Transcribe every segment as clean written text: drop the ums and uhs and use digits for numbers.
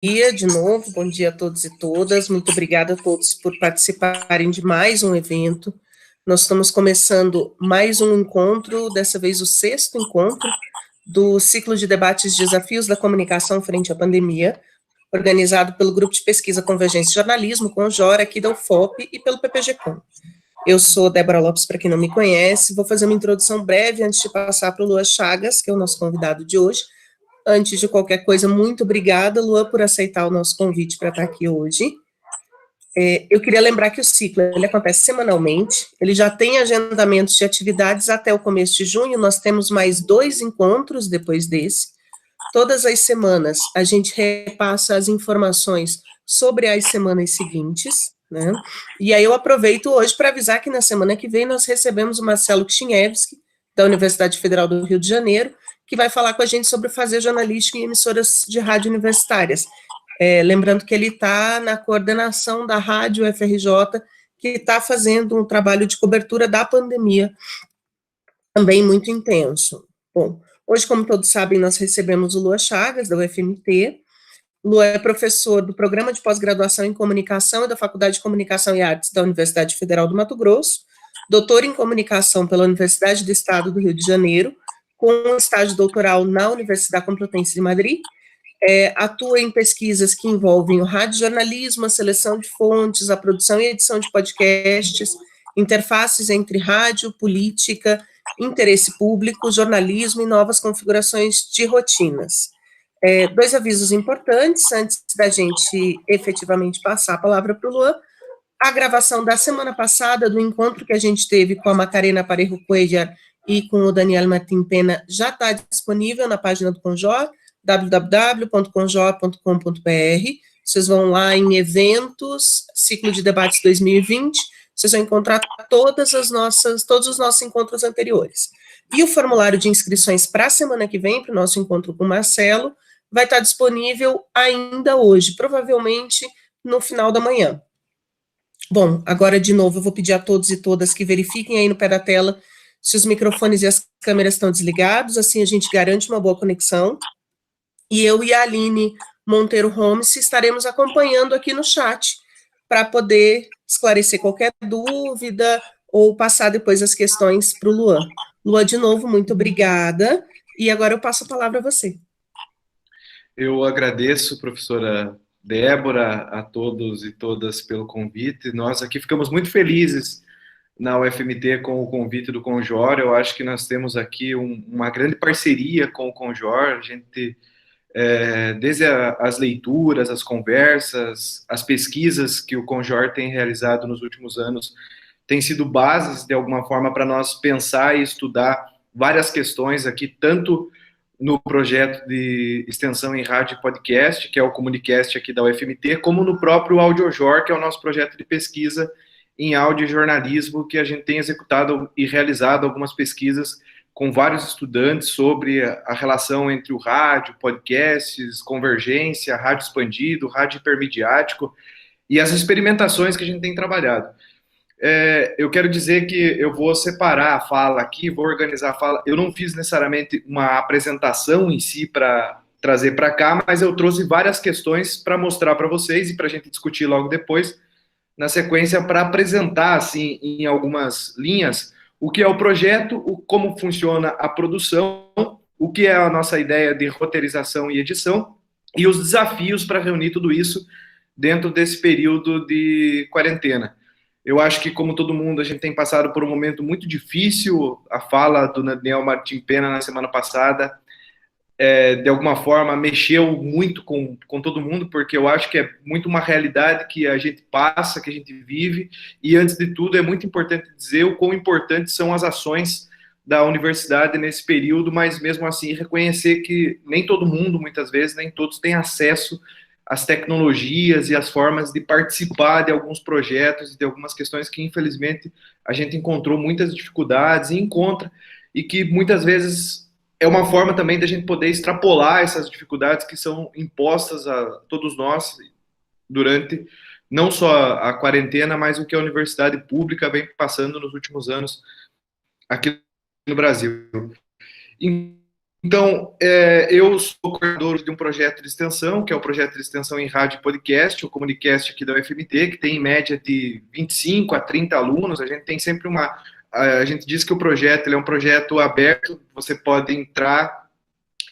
dia de novo, bom dia a todos e todas, muito obrigada a todos por participarem de mais um evento. Nós estamos começando mais um encontro, dessa vez o sexto encontro do ciclo de debates Desafios da Comunicação frente à Pandemia, organizado pelo Grupo de Pesquisa Convergência e Jornalismo, CONJOR, aqui da UFOP, e pelo PPG-Com. Eu sou Débora Lopes, para quem não me conhece, vou fazer uma introdução breve antes de passar para o Lua Chagas, que é o nosso convidado de hoje. Antes de qualquer coisa, muito obrigada, Luan, por aceitar o nosso convite para estar aqui hoje. Eu queria lembrar que o ciclo ele acontece semanalmente, ele já tem agendamentos de atividades até o começo de junho, nós temos mais 2 encontros depois desse. Todas as semanas a gente repassa as informações sobre as semanas seguintes, né? E aí eu aproveito hoje para avisar que na semana que vem nós recebemos o Marcelo Kchiniewski, da Universidade Federal do Rio de Janeiro, que vai falar com a gente sobre fazer jornalística em emissoras de rádio universitárias. Lembrando que ele está na coordenação da Rádio FRJ, que está fazendo um trabalho de cobertura da pandemia, também muito intenso. Bom, hoje, como todos sabem, nós recebemos o Lua Chagas, da UFMT. Lua é professor do Programa de Pós-Graduação em Comunicação e da Faculdade de Comunicação e Artes da Universidade Federal do Mato Grosso, doutor em Comunicação pela Universidade do Estado do Rio de Janeiro, com estágio doutoral na Universidade Complutense de Madrid, atua em pesquisas que envolvem o radiojornalismo, a seleção de fontes, a produção e edição de podcasts, interfaces entre rádio, política, interesse público, jornalismo e novas configurações de rotinas. 2 avisos importantes, antes da gente efetivamente passar a palavra para o Luan. A gravação da semana passada, do encontro que a gente teve com a Macarena Parejo Cuellar e com o Daniel Martim Pena, já está disponível na página do CONJOR, www.conjor.com.br. Vocês vão lá em eventos, ciclo de debates 2020, vocês vão encontrar todos os nossos encontros anteriores. E o formulário de inscrições para a semana que vem, para o nosso encontro com o Marcelo, vai estar disponível ainda hoje, provavelmente no final da manhã. Bom, agora de novo eu vou pedir a todos e todas que verifiquem aí no pé da tela se os microfones e as câmeras estão desligados, assim a gente garante uma boa conexão. E eu e a Aline Monteiro Holmes estaremos acompanhando aqui no chat para poder esclarecer qualquer dúvida ou passar depois as questões para o Luan. Luan, de novo, muito obrigada. E agora eu passo a palavra a você. Eu agradeço, professora Débora, a todos e todas pelo convite. Nós aqui ficamos muito felizes na UFMT com o convite do CONJOR. Eu acho que nós temos aqui uma grande parceria com o CONJOR. A gente, desde as leituras, as conversas, as pesquisas que o CONJOR tem realizado nos últimos anos, têm sido bases, de alguma forma, para nós pensar e estudar várias questões aqui, tanto no projeto de extensão em rádio e podcast, que é o Comunicast aqui da UFMT, como no próprio AudioJor, que é o nosso projeto de pesquisa em áudio e jornalismo, que a gente tem executado e realizado algumas pesquisas com vários estudantes sobre a relação entre o rádio, podcasts, convergência, rádio expandido, rádio hipermediático e as experimentações que a gente tem trabalhado. Eu quero dizer que eu vou separar a fala aqui, vou organizar a fala. Eu não fiz necessariamente uma apresentação em si para trazer para cá, mas eu trouxe várias questões para mostrar para vocês e para a gente discutir logo depois, na sequência, para apresentar, assim, em algumas linhas, o que é o projeto, como funciona a produção, o que é a nossa ideia de roteirização e edição e os desafios para reunir tudo isso dentro desse período de quarentena. Eu acho que, como todo mundo, a gente tem passado por um momento muito difícil. A fala do Daniel Martim Pena na semana passada, de alguma forma, mexeu muito com todo mundo, porque eu acho que é muito uma realidade que a gente passa, que a gente vive, e, antes de tudo, é muito importante dizer o quão importantes são as ações da universidade nesse período, mas, mesmo assim, reconhecer que nem todo mundo, muitas vezes, nem todos têm acesso as tecnologias e as formas de participar de alguns projetos e de algumas questões que, infelizmente, a gente encontrou muitas dificuldades e encontra, e que muitas vezes é uma forma também da gente poder extrapolar essas dificuldades que são impostas a todos nós durante não só a quarentena, mas o que a universidade pública vem passando nos últimos anos aqui no Brasil. Então, eu sou coordenador de um projeto de extensão, que é o projeto de extensão em rádio e podcast, o Comunicast aqui da UFMT, que tem em média de 25 a 30 alunos. A gente tem sempre a gente diz que o projeto ele é um projeto aberto, você pode entrar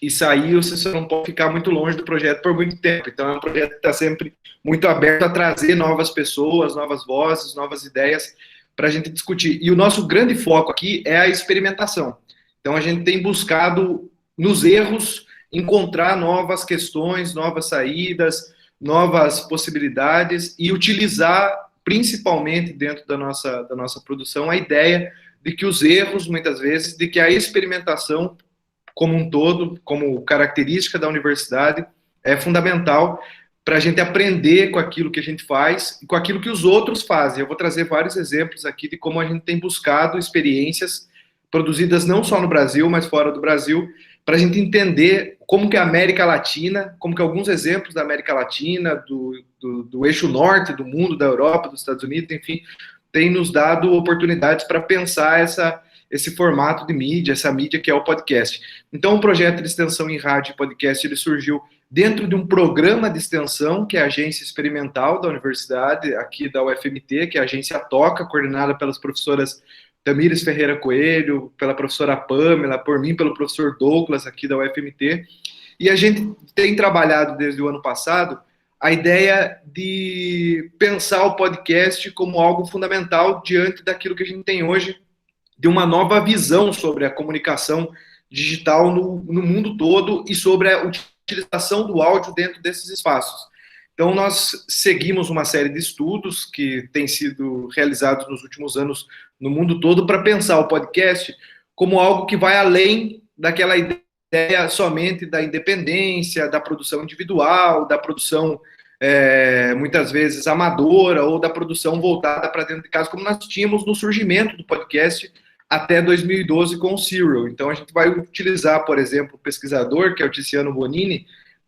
e sair, você só não pode ficar muito longe do projeto por muito tempo. Então, é um projeto que está sempre muito aberto a trazer novas pessoas, novas vozes, novas ideias para a gente discutir. E o nosso grande foco aqui é a experimentação. Então, a gente tem buscado, nos erros, encontrar novas questões, novas saídas, novas possibilidades e utilizar, principalmente dentro da nossa produção, a ideia de que os erros, muitas vezes, de que a experimentação como um todo, como característica da universidade, é fundamental para a gente aprender com aquilo que a gente faz e com aquilo que os outros fazem. Eu vou trazer vários exemplos aqui de como a gente tem buscado experiências produzidas não só no Brasil, mas fora do Brasil, para a gente entender como que a América Latina, como que alguns exemplos da América Latina, do eixo norte do mundo, da Europa, dos Estados Unidos, enfim, tem nos dado oportunidades para pensar esse formato de mídia, essa mídia que é o podcast. Então, o projeto de extensão em rádio e podcast, ele surgiu dentro de um programa de extensão, que é a Agência Experimental da Universidade, aqui da UFMT, que é a agência TOCA, coordenada pelas professoras Tamires Ferreira Coelho, pela professora Pamela, por mim, pelo professor Douglas, aqui da UFMT. E a gente tem trabalhado desde o ano passado a ideia de pensar o podcast como algo fundamental diante daquilo que a gente tem hoje, de uma nova visão sobre a comunicação digital no mundo todo e sobre a utilização do áudio dentro desses espaços. Então, nós seguimos uma série de estudos que têm sido realizados nos últimos anos no mundo todo para pensar o podcast como algo que vai além daquela ideia somente da independência, da produção individual, da produção muitas vezes amadora ou da produção voltada para dentro de casa, como nós tínhamos no surgimento do podcast até 2012 com o Serial. Então, a gente vai utilizar, por exemplo, o pesquisador, que é o Tiziano Bonini,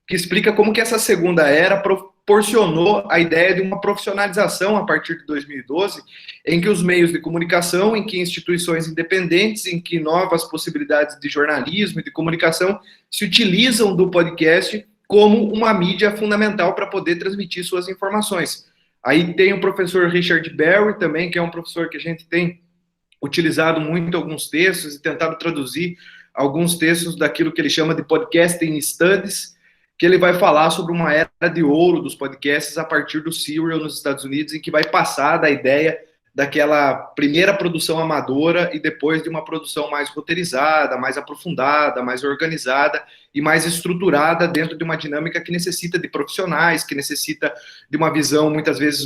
que explica como que essa segunda era proporcionou a ideia de uma profissionalização a partir de 2012, em que os meios de comunicação, em que instituições independentes, em que novas possibilidades de jornalismo e de comunicação se utilizam do podcast como uma mídia fundamental para poder transmitir suas informações. Aí tem o professor Richard Berry também, que é um professor que a gente tem utilizado muito alguns textos e tentado traduzir alguns textos daquilo que ele chama de podcasting studies, que ele vai falar sobre uma era de ouro dos podcasts a partir do Serial nos Estados Unidos, em que vai passar da ideia daquela primeira produção amadora e depois de uma produção mais roteirizada, mais aprofundada, mais organizada e mais estruturada dentro de uma dinâmica que necessita de profissionais, que necessita de uma visão muitas vezes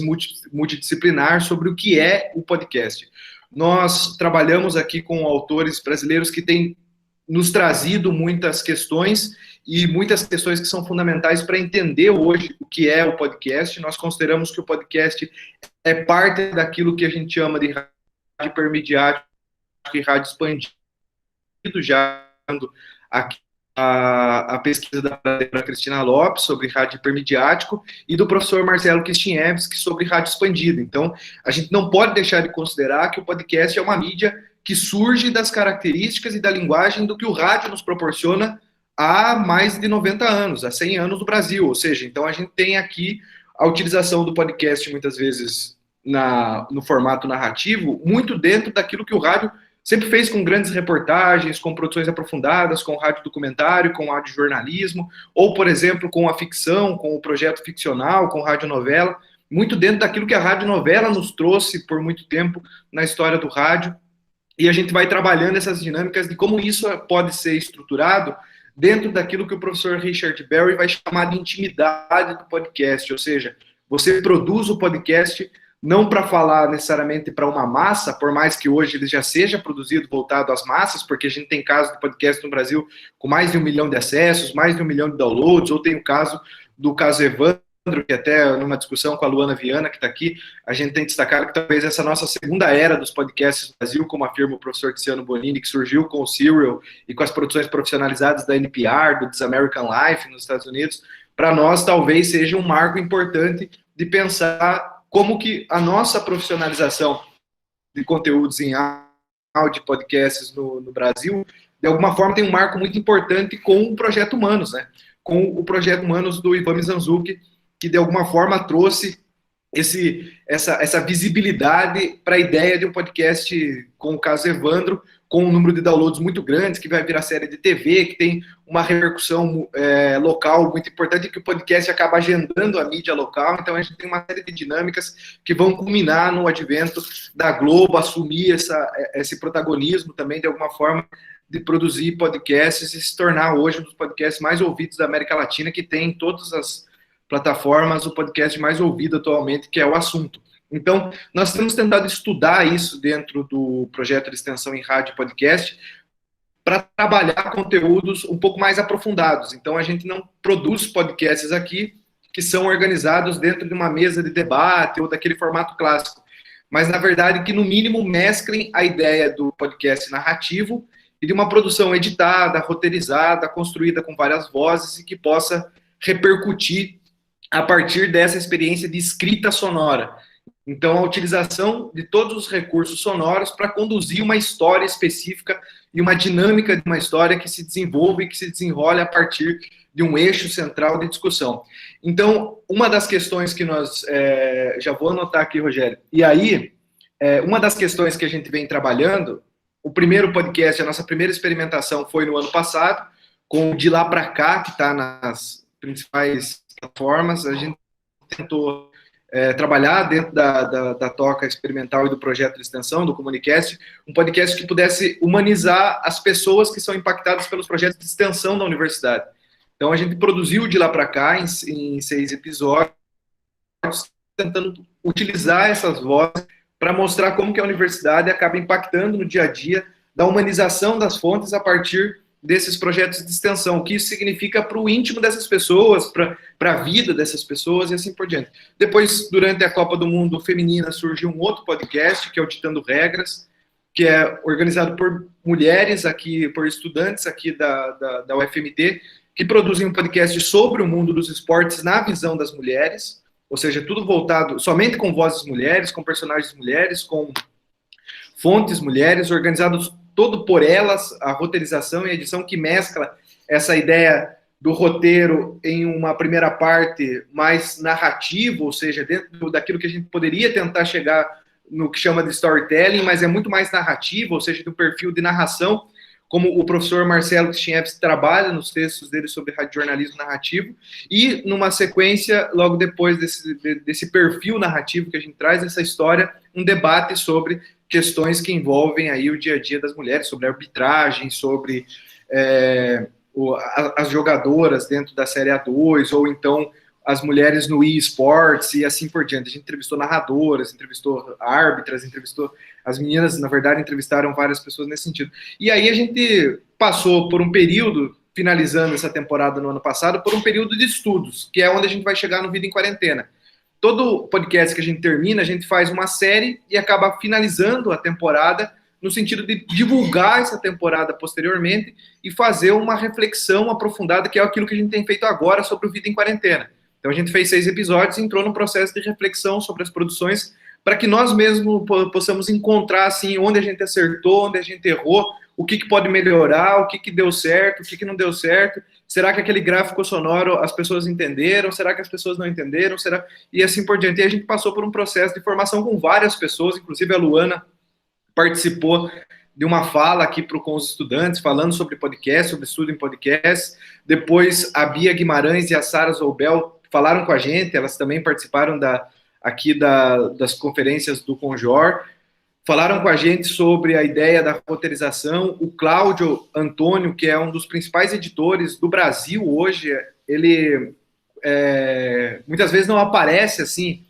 multidisciplinar sobre o que é o podcast. Nós trabalhamos aqui com autores brasileiros que têm nos trazido muitas questões e muitas questões que são fundamentais para entender hoje o que é o podcast. Nós consideramos que o podcast é parte daquilo que a gente chama de rádio hipermediático e rádio expandido, já aqui a pesquisa da Cristina Lopes sobre rádio hipermediático e do professor Marcelo Kistinevski sobre rádio expandido. Então, a gente não pode deixar de considerar que o podcast é uma mídia que surge das características e da linguagem do que o rádio nos proporciona há mais de 90 anos, há 100 anos no Brasil. Ou seja, então a gente tem aqui a utilização do podcast, muitas vezes, no formato narrativo, muito dentro daquilo que o rádio sempre fez com grandes reportagens, com produções aprofundadas, com rádio documentário, com rádio jornalismo, ou, por exemplo, com a ficção, com o projeto ficcional, com radionovela, muito dentro daquilo que a radionovela nos trouxe por muito tempo na história do rádio. E a gente vai trabalhando essas dinâmicas de como isso pode ser estruturado dentro daquilo que o professor Richard Berry vai chamar de intimidade do podcast, ou seja, você produz o podcast não para falar necessariamente para uma massa, por mais que hoje ele já seja produzido voltado às massas, porque a gente tem casos de podcast no Brasil com mais de 1 milhão de acessos, mais de 1 milhão de downloads, ou tem o caso do caso Evandro, que até numa discussão com a Luana Viana, que está aqui, a gente tem destacado que talvez essa nossa segunda era dos podcasts no Brasil, como afirma o professor Tiziano Bonini, que surgiu com o Serial e com as produções profissionalizadas da NPR, do This American Life nos Estados Unidos, para nós talvez seja um marco importante de pensar como que a nossa profissionalização de conteúdos em áudio, podcasts no Brasil, de alguma forma, tem um marco muito importante com o Projeto Humanos, né? Com o Projeto Humanos do Ivan Mizanzuki, que de alguma forma trouxe essa visibilidade para a ideia de um podcast com o caso Evandro, com um número de downloads muito grandes, que vai virar série de TV, que tem uma repercussão local muito importante, que o podcast acaba agendando a mídia local. Então a gente tem uma série de dinâmicas que vão culminar no advento da Globo assumir esse protagonismo também, de alguma forma, de produzir podcasts e se tornar hoje um dos podcasts mais ouvidos da América Latina, que tem em todas as plataformas o podcast mais ouvido atualmente, que é o Assunto. Então, nós temos tentado estudar isso dentro do projeto de extensão em rádio e podcast para trabalhar conteúdos um pouco mais aprofundados. Então, a gente não produz podcasts aqui que são organizados dentro de uma mesa de debate ou daquele formato clássico, mas, na verdade, que, no mínimo, mesclem a ideia do podcast narrativo e de uma produção editada, roteirizada, construída com várias vozes e que possa repercutir a partir dessa experiência de escrita sonora. Então, a utilização de todos os recursos sonoros para conduzir uma história específica e uma dinâmica de uma história que se desenvolve e que se desenrola a partir de um eixo central de discussão. Então, uma das questões que nós... já vou anotar aqui, Rogério. E aí, uma das questões que a gente vem trabalhando, o primeiro podcast, a nossa primeira experimentação foi no ano passado, com o De Lá Pra Cá, que está nas principais plataformas. A gente tentou trabalhar dentro da toca experimental e do projeto de extensão, do Comunicast, um podcast que pudesse humanizar as pessoas que são impactadas pelos projetos de extensão da universidade. Então, a gente produziu De Lá Pra Cá em 6 episódios, tentando utilizar essas vozes para mostrar como que a universidade acaba impactando no dia a dia da humanização das fontes a partir desses projetos de extensão, o que isso significa para o íntimo dessas pessoas, para a vida dessas pessoas e assim por diante. Depois, durante a Copa do Mundo Feminina, surgiu um outro podcast, que é o Ditando Regras, que é organizado por mulheres aqui, por estudantes aqui da UFMT, que produzem um podcast sobre o mundo dos esportes na visão das mulheres, ou seja, tudo voltado somente com vozes mulheres, com personagens mulheres, com fontes mulheres, organizados todo por elas, a roteirização e a edição que mescla essa ideia do roteiro em uma primeira parte mais narrativa, ou seja, dentro daquilo que a gente poderia tentar chegar no que chama de storytelling, mas é muito mais narrativa, ou seja, do perfil de narração, como o professor Marcelo Kishinevski trabalha nos textos dele sobre radiojornalismo narrativo, e numa sequência, logo depois desse perfil narrativo que a gente traz, essa história, um debate sobre questões que envolvem aí o dia a dia das mulheres, sobre arbitragem, sobre as jogadoras dentro da Série A2, ou então as mulheres no eSports e assim por diante. A gente entrevistou narradoras, entrevistou árbitras, entrevistou... As meninas, na verdade, entrevistaram várias pessoas nesse sentido. E aí a gente passou por um período, finalizando essa temporada no ano passado, por um período de estudos, que é onde a gente vai chegar no Vida em Quarentena. Todo podcast que a gente termina, a gente faz uma série e acaba finalizando a temporada no sentido de divulgar essa temporada posteriormente e fazer uma reflexão aprofundada, que é aquilo que a gente tem feito agora sobre o Vida em Quarentena. Então a gente fez 6 episódios e entrou num processo de reflexão sobre as produções para que nós mesmos possamos encontrar assim, onde a gente acertou, onde a gente errou, o que pode melhorar, o que deu certo, o que não deu certo. Será que aquele gráfico sonoro as pessoas entenderam? Será que as pessoas não entenderam? E assim por diante. E a gente passou por um processo de formação com várias pessoas, inclusive a Luana participou de uma fala aqui com os estudantes, falando sobre podcast, sobre estudo em podcast. Depois a Bia Guimarães e a Sara Zoubel falaram com a gente, elas também participaram das conferências do Conjor, falaram com a gente sobre a ideia da roteirização. O Cláudio Antônio, que é um dos principais editores do Brasil hoje, ele muitas vezes não aparece assim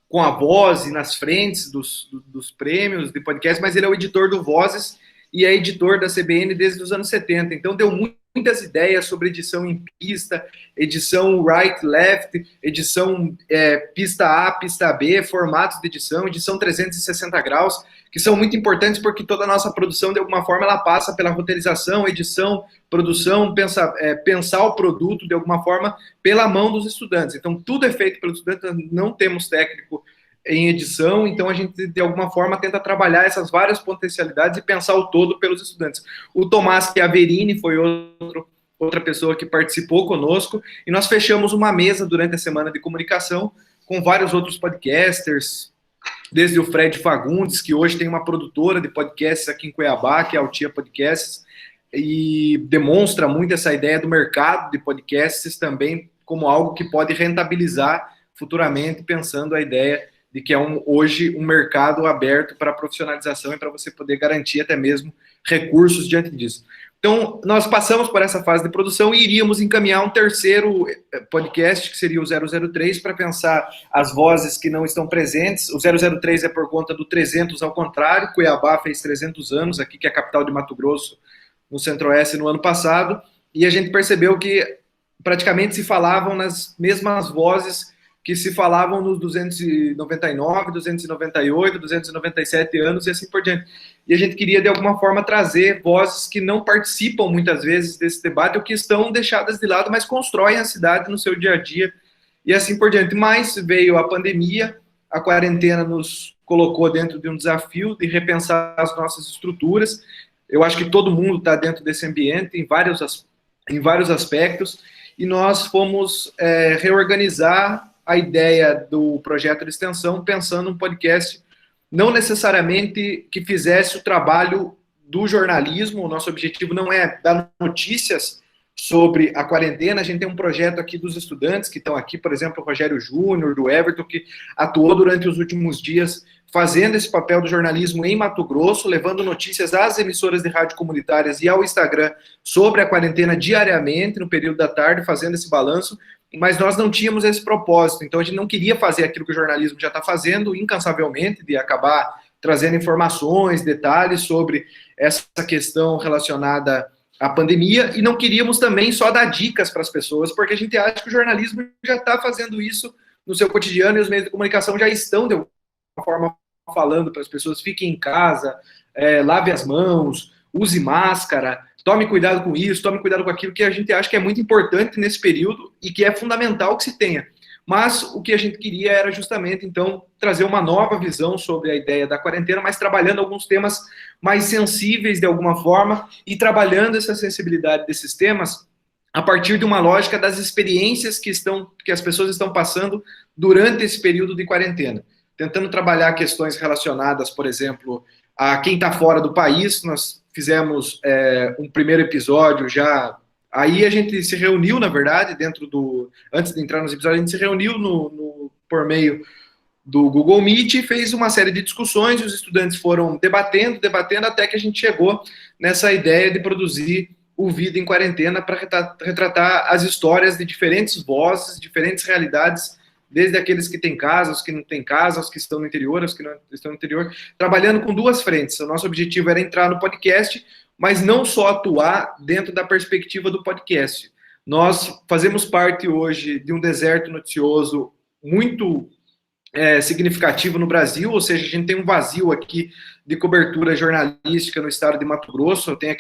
com a voz e nas frentes dos prêmios de podcast, mas ele é o editor do Vozes e é editor da CBN desde os anos 70. Então deu muitas ideias sobre edição em pista, edição right-left, edição pista A, pista B, formatos de edição 360 graus, que são muito importantes porque toda a nossa produção, de alguma forma, ela passa pela roteirização, edição, produção, pensar o produto, de alguma forma, pela mão dos estudantes. Então, tudo é feito pelos estudantes, não temos técnico em edição, então a gente, de alguma forma, tenta trabalhar essas várias potencialidades e pensar o todo pelos estudantes. O Tomás Chiaverini foi outra pessoa que participou conosco, e nós fechamos uma mesa durante a semana de comunicação com vários outros podcasters, desde o Fred Fagundes, que hoje tem uma produtora de podcasts aqui em Cuiabá, que é a Altia Podcasts, e demonstra muito essa ideia do mercado de podcasts também como algo que pode rentabilizar futuramente, pensando a ideia de que é hoje um mercado aberto para profissionalização e para você poder garantir até mesmo recursos diante disso. Então, nós passamos por essa fase de produção e iríamos encaminhar um terceiro podcast, que seria o 003, para pensar as vozes que não estão presentes. O 003 é por conta do 300 ao contrário, Cuiabá fez 300 anos, aqui que é a capital de Mato Grosso, no Centro-Oeste, no ano passado, e a gente percebeu que praticamente se falavam nas mesmas vozes que se falavam nos 299, 298, 297 anos e assim por diante. E a gente queria, de alguma forma, trazer vozes que não participam, muitas vezes, desse debate, ou que estão deixadas de lado, mas constroem a cidade no seu dia a dia, e assim por diante. Mas veio a pandemia, a quarentena nos colocou dentro de um desafio de repensar as nossas estruturas. Eu acho que todo mundo está dentro desse ambiente, em vários aspectos, e nós fomos reorganizar a ideia do projeto de extensão, pensando um podcast não necessariamente que fizesse o trabalho do jornalismo. O nosso objetivo não é dar notícias sobre a quarentena. A gente tem um projeto aqui dos estudantes que estão aqui, por exemplo, o Rogério Júnior, do Everton, que atuou durante os últimos dias fazendo esse papel do jornalismo em Mato Grosso, levando notícias às emissoras de rádio comunitárias e ao Instagram sobre a quarentena diariamente, no período da tarde, fazendo esse balanço. Mas nós não tínhamos esse propósito, então a gente não queria fazer aquilo que o jornalismo já está fazendo incansavelmente, de acabar trazendo informações, detalhes sobre essa questão relacionada à pandemia, e não queríamos também só dar dicas para as pessoas, porque a gente acha que o jornalismo já está fazendo isso no seu cotidiano, e os meios de comunicação já estão, de alguma forma, falando para as pessoas: fiquem em casa, lave as mãos, use máscara, tome cuidado com isso, tome cuidado com aquilo, que a gente acha que é muito importante nesse período e que é fundamental que se tenha. Mas o que a gente queria era justamente, então, trazer uma nova visão sobre a ideia da quarentena, mas trabalhando alguns temas mais sensíveis de alguma forma e trabalhando essa sensibilidade desses temas a partir de uma lógica das experiências que as pessoas estão passando durante esse período de quarentena. Tentando trabalhar questões relacionadas, por exemplo, a quem está fora do país. Nós fizemos um primeiro episódio já. Aí a gente se reuniu, na verdade, antes de entrar nos episódios, a gente se reuniu por meio do Google Meet e fez uma série de discussões, e os estudantes foram debatendo, até que a gente chegou nessa ideia de produzir o Vida em Quarentena para retratar as histórias de diferentes vozes, diferentes realidades, desde aqueles que têm casa, os que não têm casa, os que estão no interior, os que não estão no interior, trabalhando com duas frentes. O nosso objetivo era entrar no podcast, mas não só atuar dentro da perspectiva do podcast. Nós fazemos parte hoje de um deserto noticioso muito significativo no Brasil, ou seja, a gente tem um vazio aqui de cobertura jornalística no estado de Mato Grosso. Eu tenho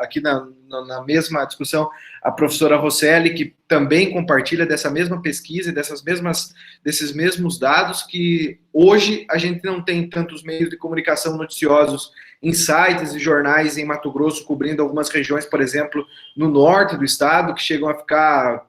aqui na mesma discussão a professora Rosselli, que também compartilha dessa mesma pesquisa e desses mesmos dados, que hoje a gente não tem tantos meios de comunicação noticiosos em sites e jornais em Mato Grosso, cobrindo algumas regiões, por exemplo, no norte do estado, que chegam a ficar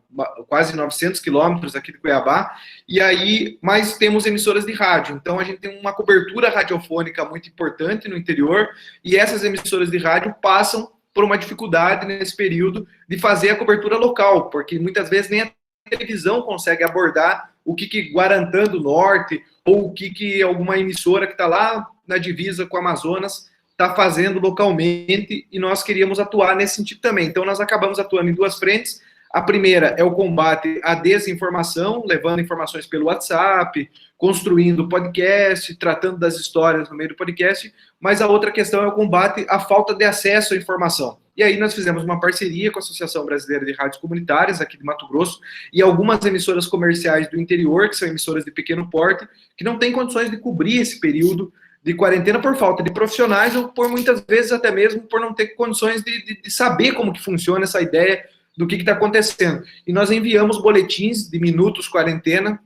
quase 900 quilômetros aqui de Cuiabá, e aí, mas temos emissoras de rádio, então a gente tem uma cobertura radiofônica muito importante no interior, e essas emissoras de rádio passam por uma dificuldade nesse período de fazer a cobertura local, porque muitas vezes nem a televisão consegue abordar o que Guarantã do Norte, ou o que alguma emissora que está lá na divisa com o Amazonas está fazendo localmente, e nós queríamos atuar nesse sentido também. Então nós acabamos atuando em duas frentes. A primeira é o combate à desinformação, levando informações pelo WhatsApp, construindo podcast, tratando das histórias no meio do podcast, mas a outra questão é o combate à falta de acesso à informação. E aí nós fizemos uma parceria com a Associação Brasileira de Rádios Comunitárias, aqui de Mato Grosso, e algumas emissoras comerciais do interior, que são emissoras de pequeno porte, que não têm condições de cobrir esse período de quarentena por falta de profissionais, ou por muitas vezes até mesmo por não ter condições de saber como que funciona essa ideia do que está acontecendo. E nós enviamos boletins de minutos quarentena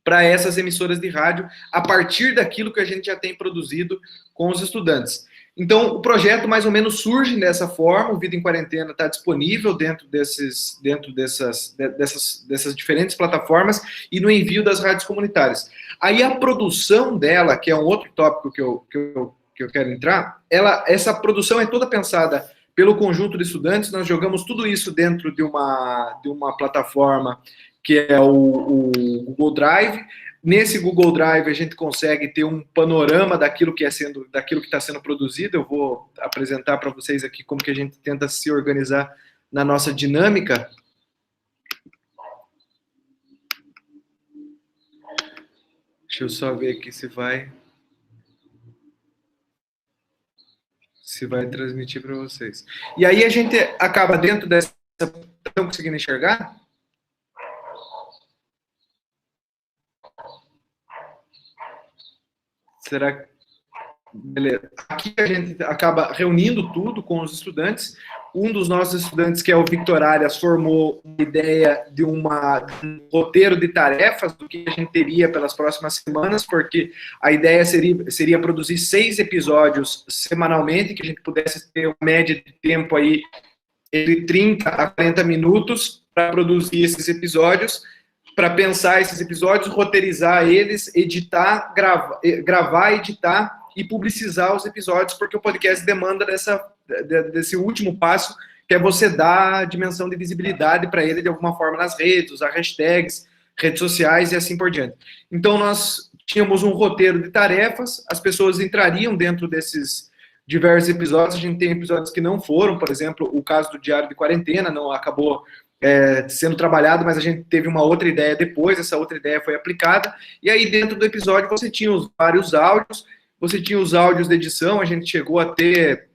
para essas emissoras de rádio, a partir daquilo que a gente já tem produzido com os estudantes. Então, o projeto mais ou menos surge dessa forma, o Vida em Quarentena está disponível dentro dessas diferentes plataformas e no envio das rádios comunitárias. Aí a produção dela, que é um outro tópico que eu quero entrar, essa produção é toda pensada pelo conjunto de estudantes. Nós jogamos tudo isso dentro de uma plataforma que é o Google Drive. Nesse Google Drive a gente consegue ter um panorama daquilo que está sendo produzido. Eu vou apresentar para vocês aqui como que a gente tenta se organizar na nossa dinâmica. Deixa eu só ver aqui se vai transmitir para vocês. E aí a gente acaba dentro dessa... Estão conseguindo enxergar? Será que... Beleza. Aqui a gente acaba reunindo tudo com os estudantes. Um dos nossos estudantes, que é o Victor Arias, formou uma ideia de um roteiro de tarefas do que a gente teria pelas próximas semanas, porque a ideia seria produzir 6 episódios semanalmente, que a gente pudesse ter uma média de tempo aí entre 30 a 40 minutos para produzir esses episódios, para pensar esses episódios, roteirizar eles, editar, gravar, editar e publicizar os episódios, porque o podcast demanda desse último passo, que é você dar a dimensão de visibilidade para ele de alguma forma nas redes, usar hashtags, redes sociais e assim por diante. Então, nós tínhamos um roteiro de tarefas, as pessoas entrariam dentro desses diversos episódios. A gente tem episódios que não foram, por exemplo, o caso do Diário de Quarentena, não acabou sendo trabalhado, mas a gente teve uma outra ideia depois, essa outra ideia foi aplicada, e aí dentro do episódio você tinha vários áudios, você tinha os áudios de edição, a gente chegou a ter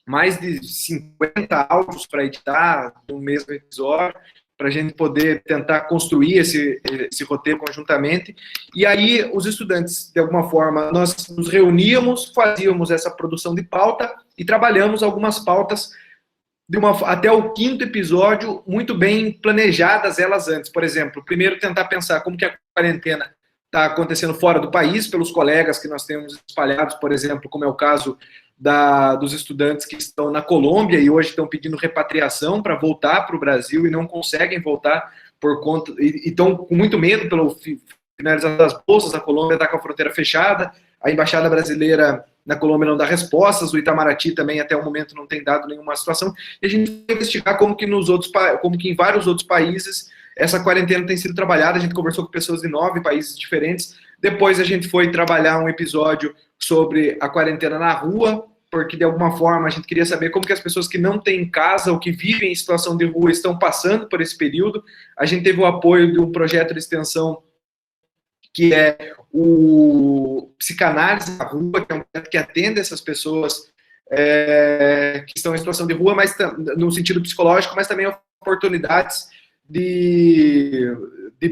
mais de 50 áudios para editar no mesmo episódio, para a gente poder tentar construir esse roteiro conjuntamente. E aí os estudantes, de alguma forma, nós nos reuníamos, fazíamos essa produção de pauta e trabalhamos algumas pautas até o 5º episódio, muito bem planejadas elas antes. Por exemplo, primeiro tentar pensar como que a quarentena está acontecendo fora do país, pelos colegas que nós temos espalhados, por exemplo, como é o caso dos estudantes que estão na Colômbia e hoje estão pedindo repatriação para voltar para o Brasil e não conseguem voltar por conta, e estão com muito medo pelo finalização das bolsas. A Colômbia está com a fronteira fechada, a Embaixada Brasileira na Colômbia não dá respostas, o Itamaraty também até o momento não tem dado nenhuma situação, e a gente vai investigar como que em vários outros países essa quarentena tem sido trabalhada. A gente conversou com pessoas de 9 países diferentes. Depois a gente foi trabalhar um episódio sobre a quarentena na rua, porque de alguma forma a gente queria saber como que as pessoas que não têm casa ou que vivem em situação de rua estão passando por esse período. A gente teve o apoio de um projeto de extensão que é o Psicanálise na Rua, que é um projeto que atende essas pessoas que estão em situação de rua, mas no sentido psicológico, mas também oportunidades de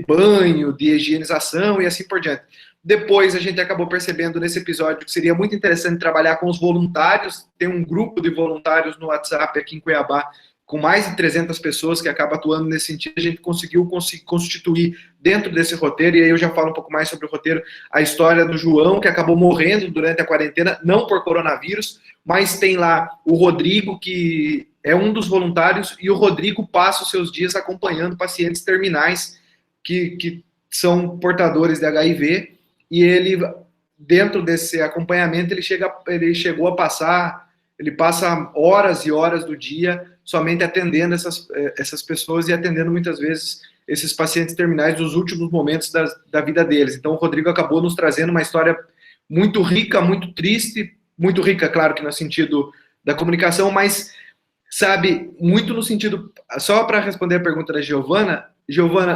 banho, de higienização e assim por diante. Depois a gente acabou percebendo nesse episódio que seria muito interessante trabalhar com os voluntários. Tem um grupo de voluntários no WhatsApp aqui em Cuiabá com mais de 300 pessoas que acaba atuando nesse sentido. A gente conseguiu constituir dentro desse roteiro, e aí eu já falo um pouco mais sobre o roteiro, a história do João, que acabou morrendo durante a quarentena, não por coronavírus, mas tem lá o Rodrigo, que é um dos voluntários, e o Rodrigo passa os seus dias acompanhando pacientes terminais que são portadores de HIV, e ele, dentro desse acompanhamento, ele passa horas e horas do dia somente atendendo essas pessoas e atendendo muitas vezes esses pacientes terminais nos últimos momentos da vida deles. Então o Rodrigo acabou nos trazendo uma história muito rica, muito triste, muito rica, claro que no sentido da comunicação, mas, sabe, muito no sentido... Só para responder a pergunta da Giovana,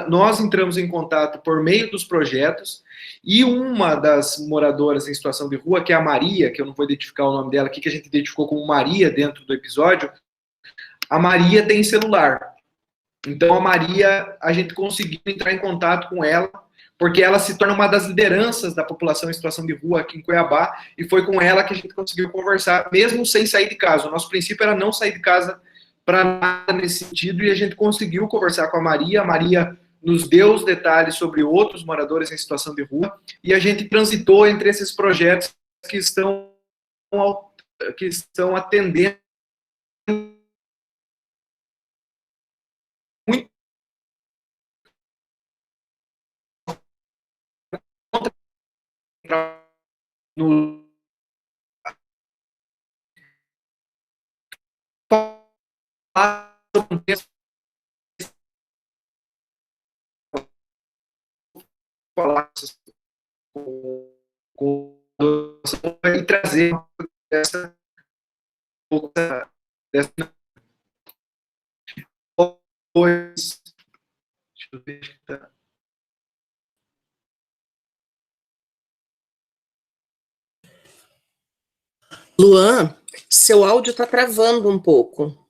nós entramos em contato por meio dos projetos, e uma das moradoras em situação de rua, que é a Maria, que eu não vou identificar o nome dela aqui, que a gente identificou como Maria dentro do episódio, a Maria tem celular. Então a Maria, a gente conseguiu entrar em contato com ela, porque ela se torna uma das lideranças da população em situação de rua aqui em Cuiabá, e foi com ela que a gente conseguiu conversar, mesmo sem sair de casa. O nosso princípio era não sair de casa para nada nesse sentido, e a gente conseguiu conversar com a Maria nos deu os detalhes sobre outros moradores em situação de rua, e a gente transitou entre esses projetos que estão atendendo muito no falar e trazer essa coisa. Deixa eu ver que tá. Luan, seu áudio está travando um pouco.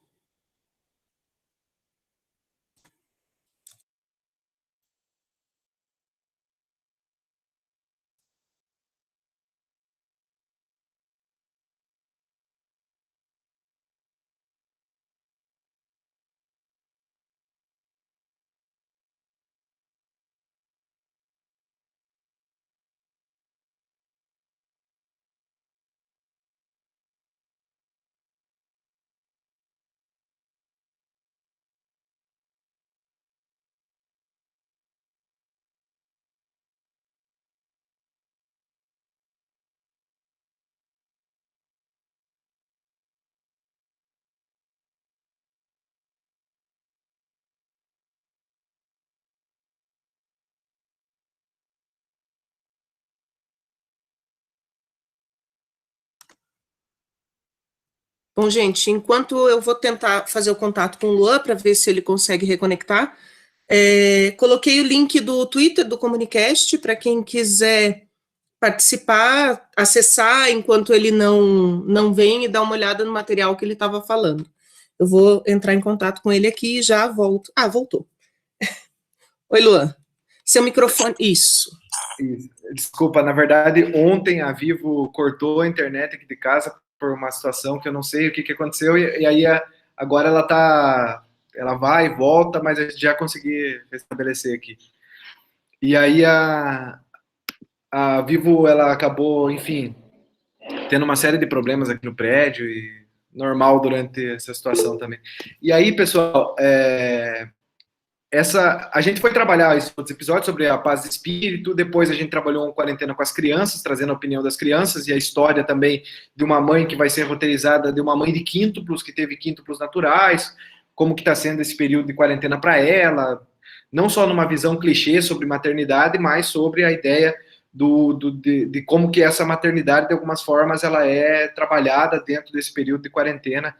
Bom, gente, enquanto eu vou tentar fazer o contato com o Luan para ver se ele consegue reconectar, coloquei o link do Twitter do Comunicast para quem quiser participar, acessar enquanto ele não vem e dar uma olhada no material que ele estava falando. Eu vou entrar em contato com ele aqui e já volto. Ah, voltou. Oi, Luan. Seu microfone. Isso. Desculpa, na verdade, ontem a Vivo cortou a internet aqui de casa por uma situação que eu não sei o que aconteceu, e aí agora ela vai e volta, mas a gente já consegui restabelecer aqui. E aí a Vivo, ela acabou, enfim, tendo uma série de problemas aqui no prédio, e normal durante essa situação também. E aí, pessoal, a gente foi trabalhar esses outros episódios sobre a paz de espírito, depois a gente trabalhou uma quarentena com as crianças, trazendo a opinião das crianças, e a história também de uma mãe que vai ser roteirizada, de uma mãe de quíntuplos, que teve quíntuplos naturais, como que está sendo esse período de quarentena para ela, não só numa visão clichê sobre maternidade, mas sobre a ideia de como que essa maternidade, de algumas formas, ela é trabalhada dentro desse período de quarentena,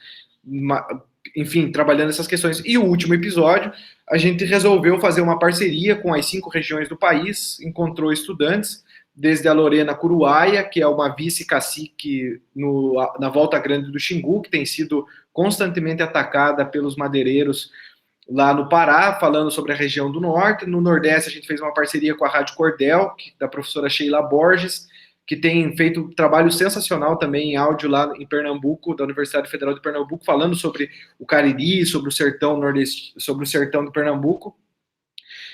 enfim, trabalhando essas questões. E o último episódio, a gente resolveu fazer uma parceria com as 5 regiões do país, encontrou estudantes, desde a Lorena Curuaia, que é uma vice-cacique na Volta Grande do Xingu, que tem sido constantemente atacada pelos madeireiros lá no Pará, falando sobre a região do Norte. No Nordeste, a gente fez uma parceria com a Rádio Cordel, da professora Sheila Borges, que tem feito um trabalho sensacional também em áudio lá em Pernambuco, da Universidade Federal de Pernambuco, falando sobre o Cariri, sobre o sertão nordeste, sobre o sertão de Pernambuco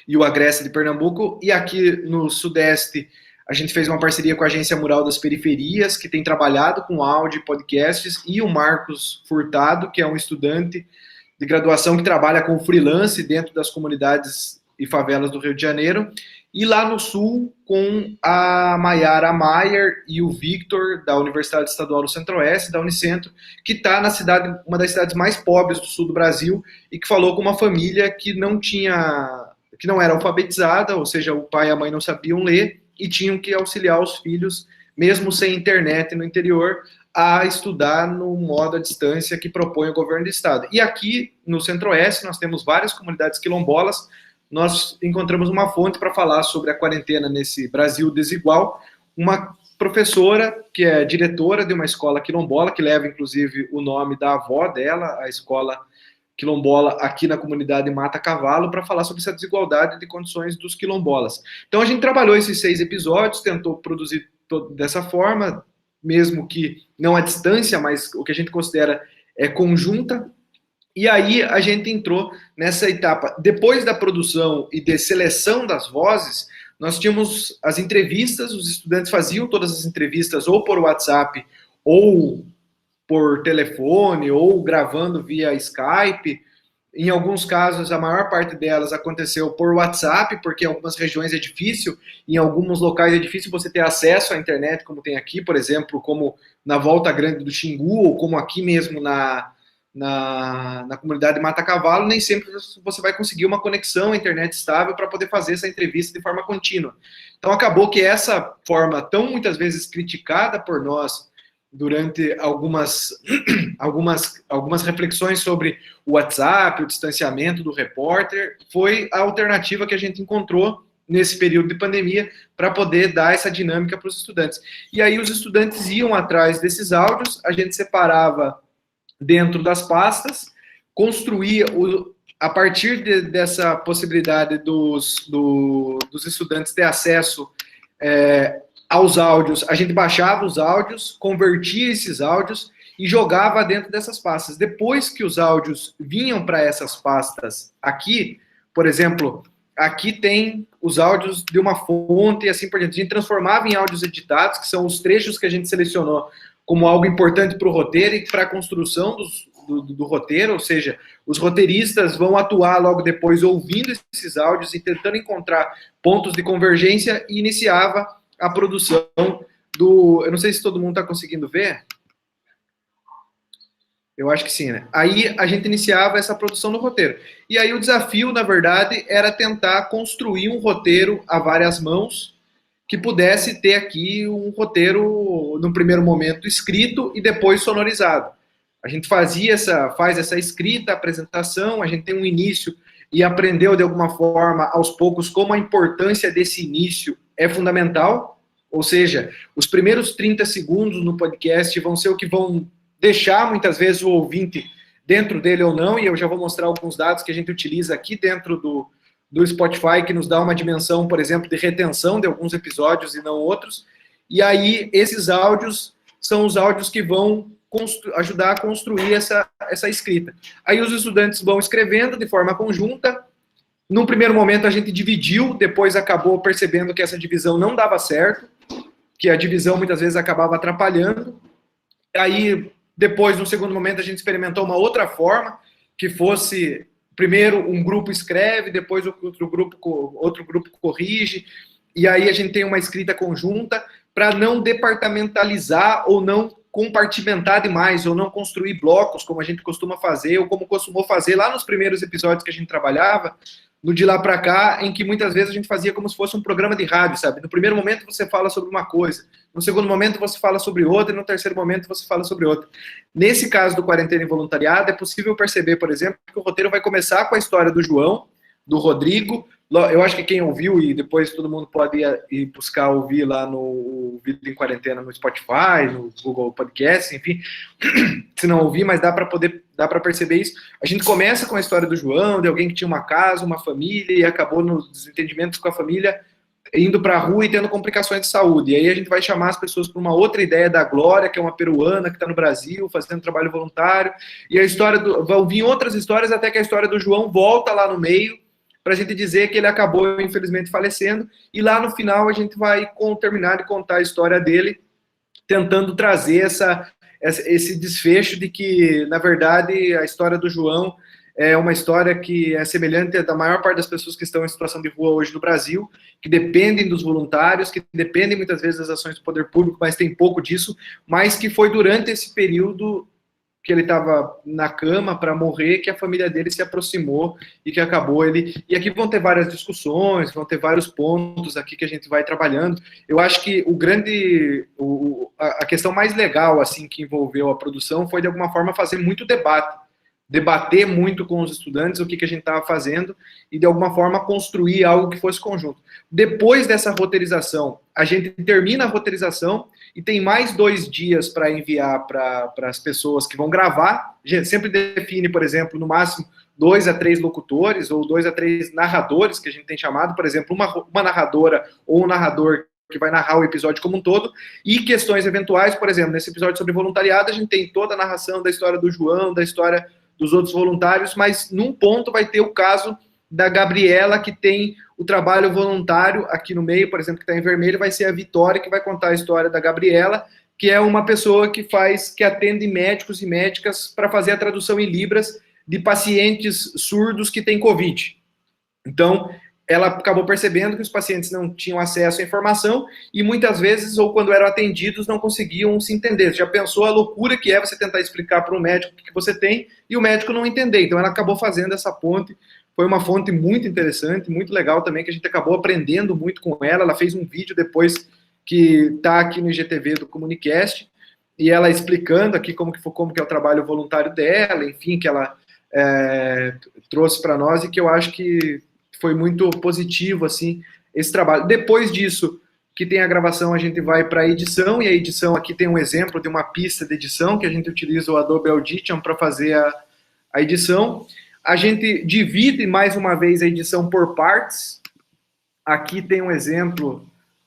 e o Agreste de Pernambuco. E aqui no Sudeste, a gente fez uma parceria com a Agência Mural das Periferias, que tem trabalhado com áudio e podcasts, e o Marcos Furtado, que é um estudante de graduação que trabalha com freelance dentro das comunidades e favelas do Rio de Janeiro. E lá no Sul, com a Mayara Maier e o Victor, da Universidade Estadual do Centro-Oeste, da Unicentro, que está na cidade, uma das cidades mais pobres do sul do Brasil, e que falou com uma família que não era alfabetizada, ou seja, o pai e a mãe não sabiam ler, e tinham que auxiliar os filhos, mesmo sem internet no interior, a estudar no modo à distância que propõe o governo do estado. E aqui, no Centro-Oeste, nós temos várias comunidades quilombolas. Nós encontramos uma fonte para falar sobre a quarentena nesse Brasil desigual, uma professora que é diretora de uma escola quilombola, que leva, inclusive, o nome da avó dela, a escola quilombola aqui na comunidade Mata Cavalo, para falar sobre essa desigualdade de condições dos quilombolas. Então, a gente trabalhou esses 6 episódios, tentou produzir dessa forma, mesmo que não à distância, mas o que a gente considera conjunta, E aí a gente entrou nessa etapa. Depois da produção e de seleção das vozes, nós tínhamos as entrevistas, os estudantes faziam todas as entrevistas ou por WhatsApp, ou por telefone, ou gravando via Skype. Em alguns casos, a maior parte delas aconteceu por WhatsApp, porque em algumas regiões é difícil, em alguns locais é difícil você ter acesso à internet, como tem aqui, por exemplo, como na Volta Grande do Xingu, ou como aqui mesmo na comunidade de Mata Cavalo, nem sempre você vai conseguir uma conexão à internet estável para poder fazer essa entrevista de forma contínua. Então, acabou que essa forma, tão muitas vezes criticada por nós, durante algumas reflexões sobre o WhatsApp, o distanciamento do repórter, foi a alternativa que a gente encontrou nesse período de pandemia para poder dar essa dinâmica para os estudantes. E aí os estudantes iam atrás desses áudios, a gente separava dentro das pastas, construía a partir dessa possibilidade dos estudantes ter acesso aos áudios, a gente baixava os áudios, convertia esses áudios e jogava dentro dessas pastas. Depois que os áudios vinham para essas pastas aqui, por exemplo, aqui tem os áudios de uma fonte e assim por diante. A gente transformava em áudios editados, que são os trechos que a gente selecionou como algo importante para o roteiro e para a construção do roteiro, ou seja, os roteiristas vão atuar logo depois ouvindo esses áudios e tentando encontrar pontos de convergência e iniciava a produção eu não sei se todo mundo está conseguindo ver. Eu acho que sim, né? Aí a gente iniciava essa produção do roteiro. E aí o desafio, na verdade, era tentar construir um roteiro a várias mãos que pudesse ter aqui um roteiro, no primeiro momento, escrito e depois sonorizado. A gente faz essa escrita, apresentação, a gente tem um início e aprendeu, de alguma forma, aos poucos, como a importância desse início é fundamental, ou seja, os primeiros 30 segundos no podcast vão ser o que vão deixar, muitas vezes, o ouvinte dentro dele ou não, e eu já vou mostrar alguns dados que a gente utiliza aqui dentro do Spotify, que nos dá uma dimensão, por exemplo, de retenção de alguns episódios e não outros, e aí esses áudios são os áudios que vão ajudar a construir essa escrita. Aí os estudantes vão escrevendo de forma conjunta. Num primeiro momento a gente dividiu, depois acabou percebendo que essa divisão não dava certo, que a divisão muitas vezes acabava atrapalhando. Aí, depois, no segundo momento, a gente experimentou uma outra forma, que fosse, primeiro um grupo escreve, depois outro grupo corrige, e aí a gente tem uma escrita conjunta para não departamentalizar ou não compartimentar demais, ou não construir blocos, como a gente costuma fazer, ou como costumou fazer lá nos primeiros episódios que a gente trabalhava, no de lá para cá, em que muitas vezes a gente fazia como se fosse um programa de rádio, sabe? No primeiro momento você fala sobre uma coisa, no segundo momento você fala sobre outra, e no terceiro momento você fala sobre outra. Nesse caso do Quarentena e Voluntariado, é possível perceber, por exemplo, que o roteiro vai começar com a história do João, do Rodrigo. Eu acho que quem ouviu, e depois todo mundo pode ir buscar ouvir lá no Vida em Quarentena no Spotify, no Google Podcast, enfim, se não ouvir, mas dá para perceber isso. A gente começa com a história do João, de alguém que tinha uma casa, uma família, e acabou nos desentendimentos com a família, indo para a rua e tendo complicações de saúde. E aí a gente vai chamar as pessoas para uma outra ideia da Glória, que é uma peruana que está no Brasil, fazendo trabalho voluntário, e a história vão vir outras histórias até que a história do João volta lá no meio, para a gente dizer que ele acabou, infelizmente, falecendo, e lá no final a gente vai terminar de contar a história dele, tentando trazer esse desfecho de que, na verdade, a história do João é uma história que é semelhante à da maior parte das pessoas que estão em situação de rua hoje no Brasil, que dependem dos voluntários, que dependem muitas vezes das ações do poder público, mas tem pouco disso, mas que foi durante esse período que ele estava na cama para morrer, que a família dele se aproximou e que acabou ele... E aqui vão ter várias discussões, vão ter vários pontos aqui que a gente vai trabalhando. Eu acho que a questão mais legal, assim, que envolveu a produção foi, de alguma forma, fazer muito debate. Debater muito com os estudantes o que a gente estava fazendo e, de alguma forma, construir algo que fosse conjunto. Depois dessa roteirização, a gente termina a roteirização e tem mais 2 dias para enviar para as pessoas que vão gravar. A gente sempre define, por exemplo, no máximo 2 a 3 locutores ou 2 a 3 narradores, que a gente tem chamado, por exemplo, uma narradora ou um narrador que vai narrar o episódio como um todo, e questões eventuais, por exemplo, nesse episódio sobre voluntariado, a gente tem toda a narração da história do João, da história dos outros voluntários, mas num ponto vai ter o caso da Gabriela, que tem o trabalho voluntário aqui no meio, por exemplo, que está em vermelho, vai ser a Vitória, que vai contar a história da Gabriela, que é uma pessoa que atende médicos e médicas para fazer a tradução em Libras de pacientes surdos que têm Covid. Então, ela acabou percebendo que os pacientes não tinham acesso à informação e muitas vezes, ou quando eram atendidos, não conseguiam se entender. Você já pensou a loucura que é você tentar explicar para um médico o que você tem e o médico não entender. Então, ela acabou fazendo essa ponte. Foi uma fonte muito interessante, muito legal também, que a gente acabou aprendendo muito com ela. Ela fez um vídeo depois que está aqui no IGTV do Comunicast, e ela explicando aqui como que é o trabalho voluntário dela, enfim, que ela trouxe para nós, e que eu acho que foi muito positivo, assim, esse trabalho. Depois disso, que tem a gravação, a gente vai para a edição, e a edição aqui tem um exemplo de uma pista de edição, que a gente utiliza o Adobe Audition para fazer a edição. A gente divide, mais uma vez, a edição por partes. Aqui tem um exemplo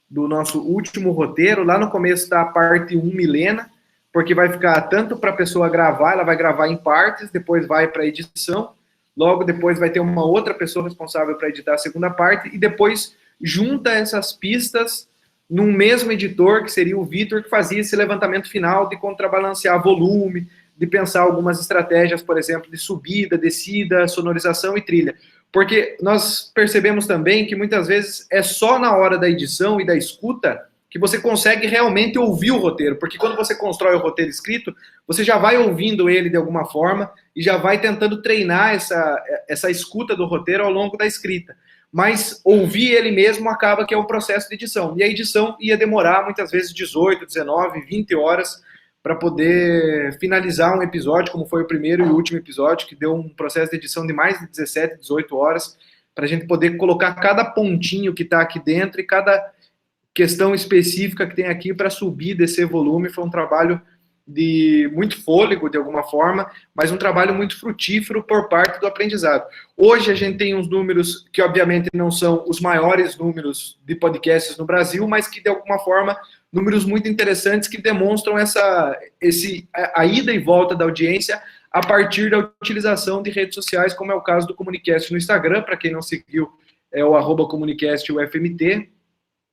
do nosso último roteiro. Lá no começo da parte 1, Milena, porque vai ficar tanto para a pessoa gravar, ela vai gravar em partes, depois vai para a edição, logo depois vai ter uma outra pessoa responsável para editar a segunda parte, e depois junta essas pistas num mesmo editor, que seria o Vitor, que fazia esse levantamento final de contrabalancear volume, de pensar algumas estratégias, por exemplo, de subida, descida, sonorização e trilha. Porque nós percebemos também que muitas vezes é só na hora da edição e da escuta que você consegue realmente ouvir o roteiro, porque quando você constrói o roteiro escrito, você já vai ouvindo ele de alguma forma e já vai tentando treinar essa escuta do roteiro ao longo da escrita. Mas ouvir ele mesmo acaba que é um processo de edição. E a edição ia demorar muitas vezes 18, 19, 20 horas para poder finalizar um episódio, como foi o primeiro e o último episódio, que deu um processo de edição de mais de 17, 18 horas, para a gente poder colocar cada pontinho que está aqui dentro e cada questão específica que tem aqui para subir, descer volume. Foi um trabalho de muito fôlego, de alguma forma, mas um trabalho muito frutífero por parte do aprendizado. Hoje a gente tem uns números que, obviamente, não são os maiores números de podcasts no Brasil, mas que, de alguma forma, números muito interessantes que demonstram a ida e volta da audiência a partir da utilização de redes sociais, como é o caso do Comunicast no Instagram. Para quem não seguiu, é o @comunicastufmt.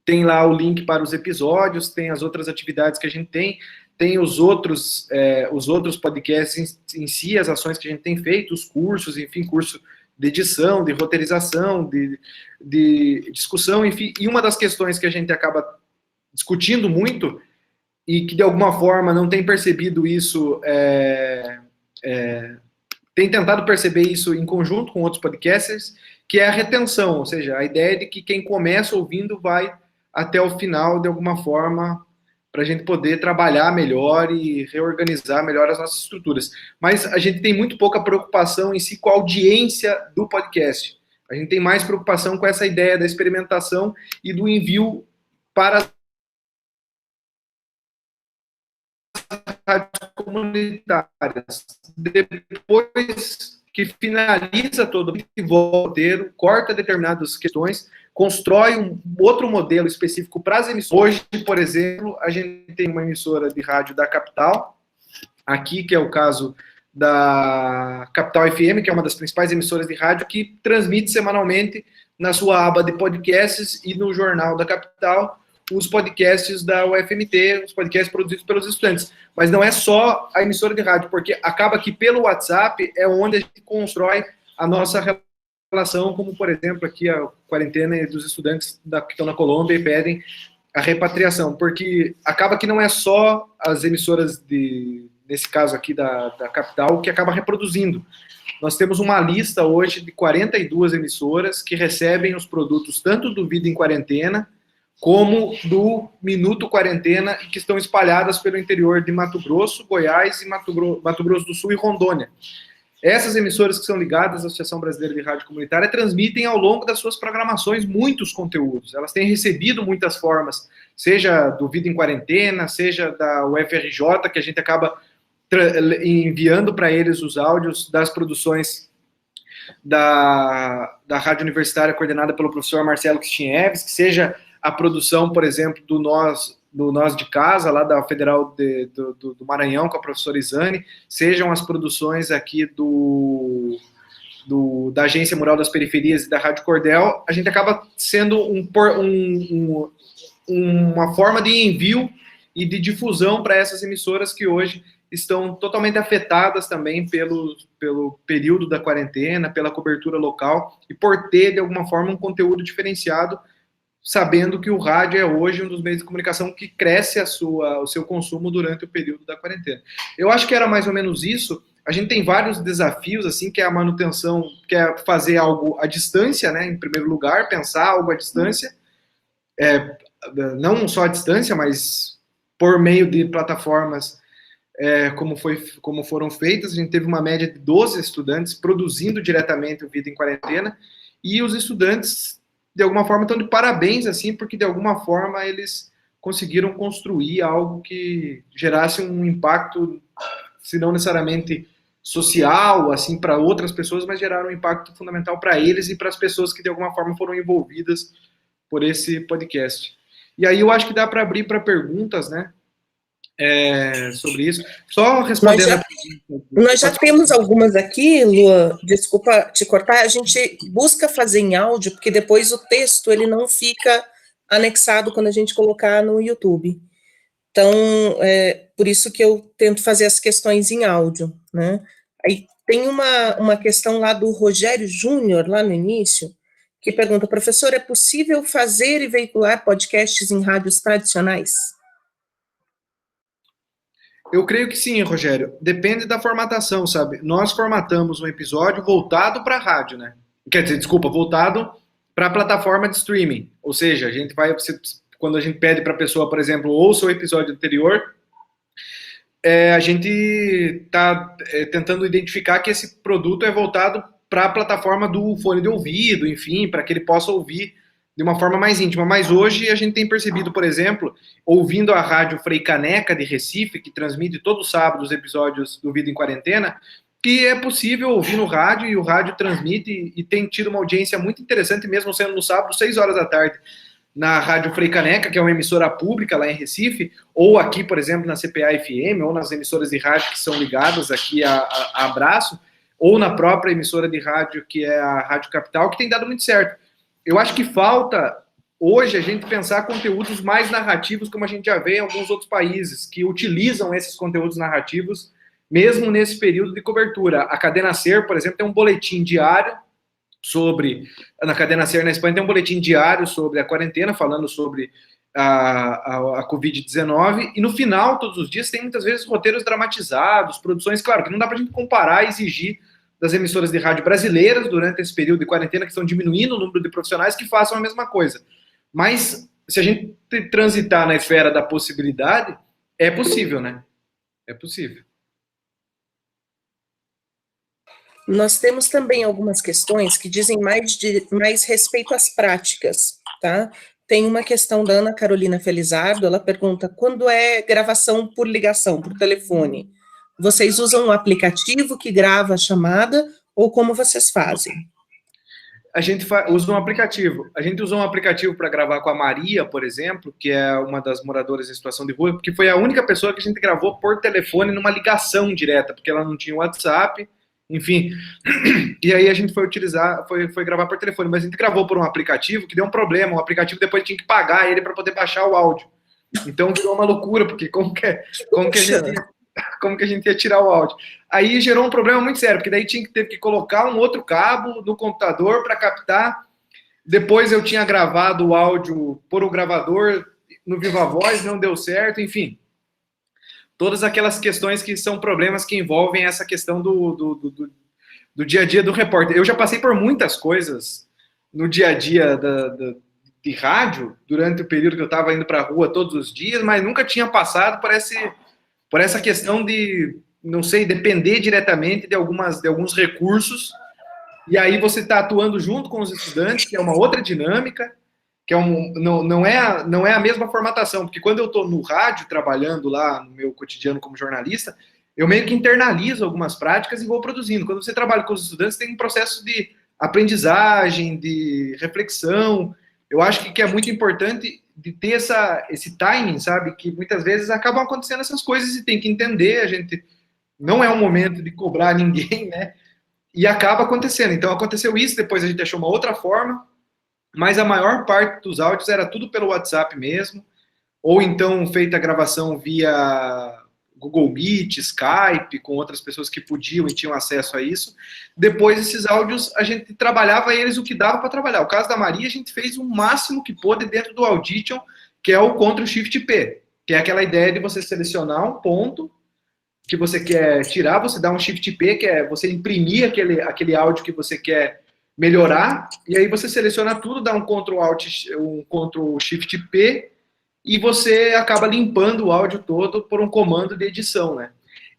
Tem lá o link para os episódios, tem as outras atividades que a gente tem os outros podcasts em si, as ações que a gente tem feito, os cursos, enfim, curso de edição, de roteirização, de discussão, enfim. E uma das questões que a gente acaba discutindo muito e que de alguma forma não tem percebido isso, tem tentado perceber isso em conjunto com outros podcasters, que é a retenção, ou seja, a ideia de que quem começa ouvindo vai até o final de alguma forma, para a gente poder trabalhar melhor e reorganizar melhor as nossas estruturas. Mas a gente tem muito pouca preocupação em si com a audiência do podcast. A gente tem mais preocupação com essa ideia da experimentação e do envio para as rádios comunitárias. Depois que finaliza todo o roteiro, corta determinadas questões, constrói um outro modelo específico para as emissoras. Hoje, por exemplo, a gente tem uma emissora de rádio da capital, aqui, que é o caso da Capital FM, que é uma das principais emissoras de rádio, que transmite semanalmente na sua aba de podcasts e no Jornal da Capital os podcasts da UFMT, os podcasts produzidos pelos estudantes. Mas não é só a emissora de rádio, porque acaba que pelo WhatsApp é onde a gente constrói a nossa relação, como, por exemplo, aqui a quarentena dos estudantes que estão na Colômbia e pedem a repatriação, porque acaba que não é só as emissoras, nesse caso aqui da capital, que acaba reproduzindo. Nós temos uma lista hoje de 42 emissoras que recebem os produtos tanto do Vida em Quarentena, como do Minuto Quarentena, que estão espalhadas pelo interior de Mato Grosso, Goiás e Mato Grosso do Sul e Rondônia. Essas emissoras que são ligadas à Associação Brasileira de Rádio Comunitária transmitem ao longo das suas programações muitos conteúdos. Elas têm recebido muitas formas, seja do Vida em Quarentena, seja da UFRJ, que a gente acaba enviando para eles os áudios das produções da Rádio Universitária coordenada pelo professor Marcelo Kistinevski, que seja a produção, por exemplo, do Nós de Casa, lá da Federal do Maranhão, com a professora Isane, sejam as produções aqui da Agência Mural das Periferias e da Rádio Cordel, a gente acaba sendo uma forma de envio e de difusão para essas emissoras que hoje estão totalmente afetadas também pelo período da quarentena, pela cobertura local, e por ter, de alguma forma, um conteúdo diferenciado, sabendo que o rádio é hoje um dos meios de comunicação que cresce o seu consumo durante o período da quarentena. Eu acho que era mais ou menos isso. A gente tem vários desafios, assim, que é a manutenção, que é fazer algo à distância, né, em primeiro lugar, pensar algo à distância, não só à distância, mas por meio de plataformas como foram feitas. A gente teve uma média de 12 estudantes produzindo diretamente o Vida em Quarentena, e os estudantes, de alguma forma, estão de parabéns, assim, porque de alguma forma eles conseguiram construir algo que gerasse um impacto, se não necessariamente social, assim, para outras pessoas, mas geraram um impacto fundamental para eles e para as pessoas que de alguma forma foram envolvidas por esse podcast. E aí eu acho que dá para abrir para perguntas, né, sobre isso. Só respondendo... Nós já temos algumas aqui, Lua, desculpa te cortar, a gente busca fazer em áudio, porque depois o texto ele não fica anexado quando a gente colocar no YouTube. Então, por isso que eu tento fazer as questões em áudio, né? Aí tem uma questão lá do Rogério Júnior, lá no início, que pergunta: professor, é possível fazer e veicular podcasts em rádios tradicionais? Eu creio que sim, Rogério. Depende da formatação, sabe? Nós formatamos um episódio voltado para a rádio, né? Quer dizer, desculpa, voltado para a plataforma de streaming. Ou seja, a gente vai... Quando a gente pede para a pessoa, por exemplo, ouça o episódio anterior, a gente está tentando identificar que esse produto é voltado para a plataforma do fone de ouvido, enfim, para que ele possa ouvir de uma forma mais íntima. Mas hoje a gente tem percebido, por exemplo, ouvindo a rádio Frei Caneca de Recife, que transmite todo sábado os episódios do Vida em Quarentena, que é possível ouvir no rádio, e o rádio transmite e tem tido uma audiência muito interessante, mesmo sendo no sábado, 6 horas da tarde, na Rádio Frei Caneca, que é uma emissora pública lá em Recife, ou aqui, por exemplo, na CPA-FM, ou nas emissoras de rádio que são ligadas aqui a Abraço, ou na própria emissora de rádio, que é a Rádio Capital, que tem dado muito certo. Eu acho que falta, hoje, a gente pensar conteúdos mais narrativos, como a gente já vê em alguns outros países, que utilizam esses conteúdos narrativos, mesmo nesse período de cobertura. A Cadena SER, por exemplo, tem um boletim diário na Cadena SER na Espanha tem um boletim diário sobre a quarentena, falando sobre a Covid-19, e no final, todos os dias, tem muitas vezes roteiros dramatizados, produções, claro, que não dá pra gente comparar e exigir das emissoras de rádio brasileiras durante esse período de quarentena, que estão diminuindo o número de profissionais, que façam a mesma coisa. Mas, se a gente transitar na esfera da possibilidade, é possível, né? É possível. Nós temos também algumas questões que dizem mais respeito às práticas, tá? Tem uma questão da Ana Carolina Felizardo, ela pergunta: quando é gravação por ligação, por telefone, vocês usam um aplicativo que grava a chamada, ou como vocês fazem? A gente usa um aplicativo. A gente usou um aplicativo para gravar com a Maria, por exemplo, que é uma das moradoras em situação de rua, porque foi a única pessoa que a gente gravou por telefone numa ligação direta, porque ela não tinha WhatsApp, enfim. E aí a gente foi gravar por telefone, mas a gente gravou por um aplicativo que deu um problema. O aplicativo depois tinha que pagar ele para poder baixar o áudio. Então virou uma loucura, porque como que a gente ia tirar o áudio? Aí gerou um problema muito sério, porque daí teve que colocar um outro cabo no computador para captar. Depois eu tinha gravado o áudio por um gravador no Viva Voz, não deu certo, enfim. Todas aquelas questões que são problemas que envolvem essa questão do dia a dia do repórter. Eu já passei por muitas coisas no dia a dia de rádio, durante o período que eu estava indo para a rua todos os dias, mas nunca tinha passado por essa questão de, não sei, depender diretamente de alguns recursos, e aí você está atuando junto com os estudantes, que é uma outra dinâmica, que não é a mesma formatação, porque quando eu estou no rádio, trabalhando lá no meu cotidiano como jornalista, eu meio que internalizo algumas práticas e vou produzindo. Quando você trabalha com os estudantes, tem um processo de aprendizagem, de reflexão. Eu acho que é muito importante de ter esse timing, sabe? Que muitas vezes acabam acontecendo essas coisas e tem que entender, a gente não é um momento de cobrar ninguém, né? E acaba acontecendo. Então aconteceu isso, depois a gente achou uma outra forma, mas a maior parte dos áudios era tudo pelo WhatsApp mesmo, ou então feita a gravação via Google Meet, Skype, com outras pessoas que podiam e tinham acesso a isso. Depois, esses áudios, a gente trabalhava eles o que dava para trabalhar. O caso da Maria, a gente fez o máximo que pôde dentro do Audition, que é o Ctrl-Shift-P, que é aquela ideia de você selecionar um ponto que você quer tirar, você dá um Shift-P, que é você imprimir aquele áudio que você quer melhorar, e aí você seleciona tudo, dá um Ctrl-Shift-P, e você acaba limpando o áudio todo por um comando de edição, né?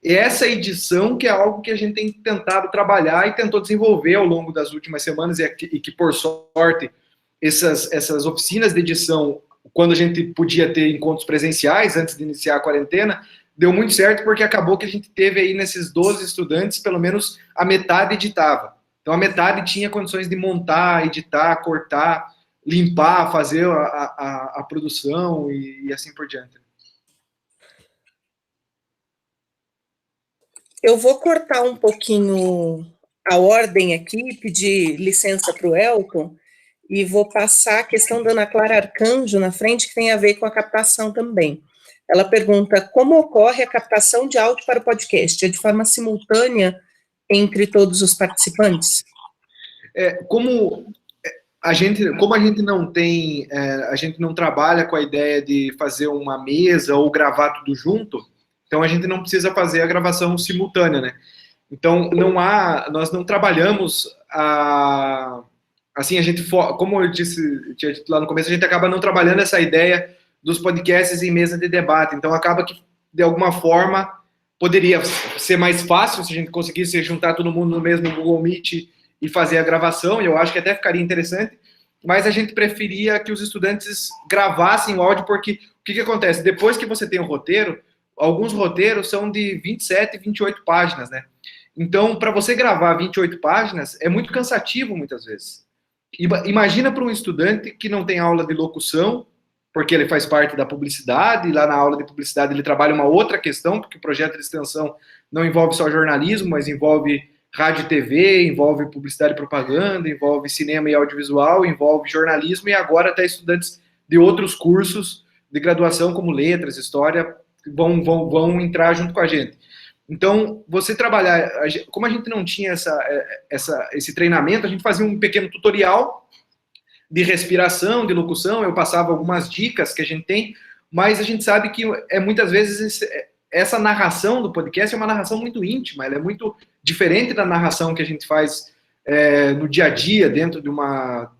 E essa edição que é algo que a gente tem tentado trabalhar e tentou desenvolver ao longo das últimas semanas e que por sorte, essas oficinas de edição, quando a gente podia ter encontros presenciais antes de iniciar a quarentena, deu muito certo porque acabou que a gente teve aí nesses 12 estudantes, pelo menos a metade editava. Então a metade tinha condições de montar, editar, cortar, limpar, fazer a produção e assim por diante. Eu vou cortar um pouquinho a ordem aqui, pedir licença para o Elton, e vou passar a questão da Ana Clara Arcanjo na frente, que tem a ver com a captação também. Ela pergunta como ocorre a captação de áudio para o podcast? É de forma simultânea entre todos os participantes? Como a gente não tem, a gente não trabalha com a ideia de fazer uma mesa ou gravar tudo junto, então a gente não precisa fazer a gravação simultânea, né? Então nós não trabalhamos assim, como eu tinha dito lá no começo, a gente acaba não trabalhando essa ideia dos podcasts em mesa de debate, então acaba que, de alguma forma, poderia ser mais fácil se a gente conseguisse juntar todo mundo no mesmo Google Meet e fazer a gravação, e eu acho que até ficaria interessante, mas a gente preferia que os estudantes gravassem o áudio, porque o que acontece? Depois que você tem o roteiro, alguns roteiros são de 27, 28 páginas, né? Então, para você gravar 28 páginas, é muito cansativo muitas vezes. Imagina para um estudante que não tem aula de locução, porque ele faz parte da publicidade, e lá na aula de publicidade ele trabalha uma outra questão, porque o projeto de extensão não envolve só jornalismo, mas envolve rádio e TV, envolve publicidade e propaganda, envolve cinema e audiovisual, envolve jornalismo, e agora até estudantes de outros cursos de graduação, como letras, história, vão entrar junto com a gente. Então, você trabalhar, como a gente não tinha esse treinamento, a gente fazia um pequeno tutorial de respiração, de locução, eu passava algumas dicas que a gente tem, mas a gente sabe que muitas vezes essa narração do podcast é uma narração muito íntima, ela é muito diferente da narração que a gente faz no dia a dia, dentro de uma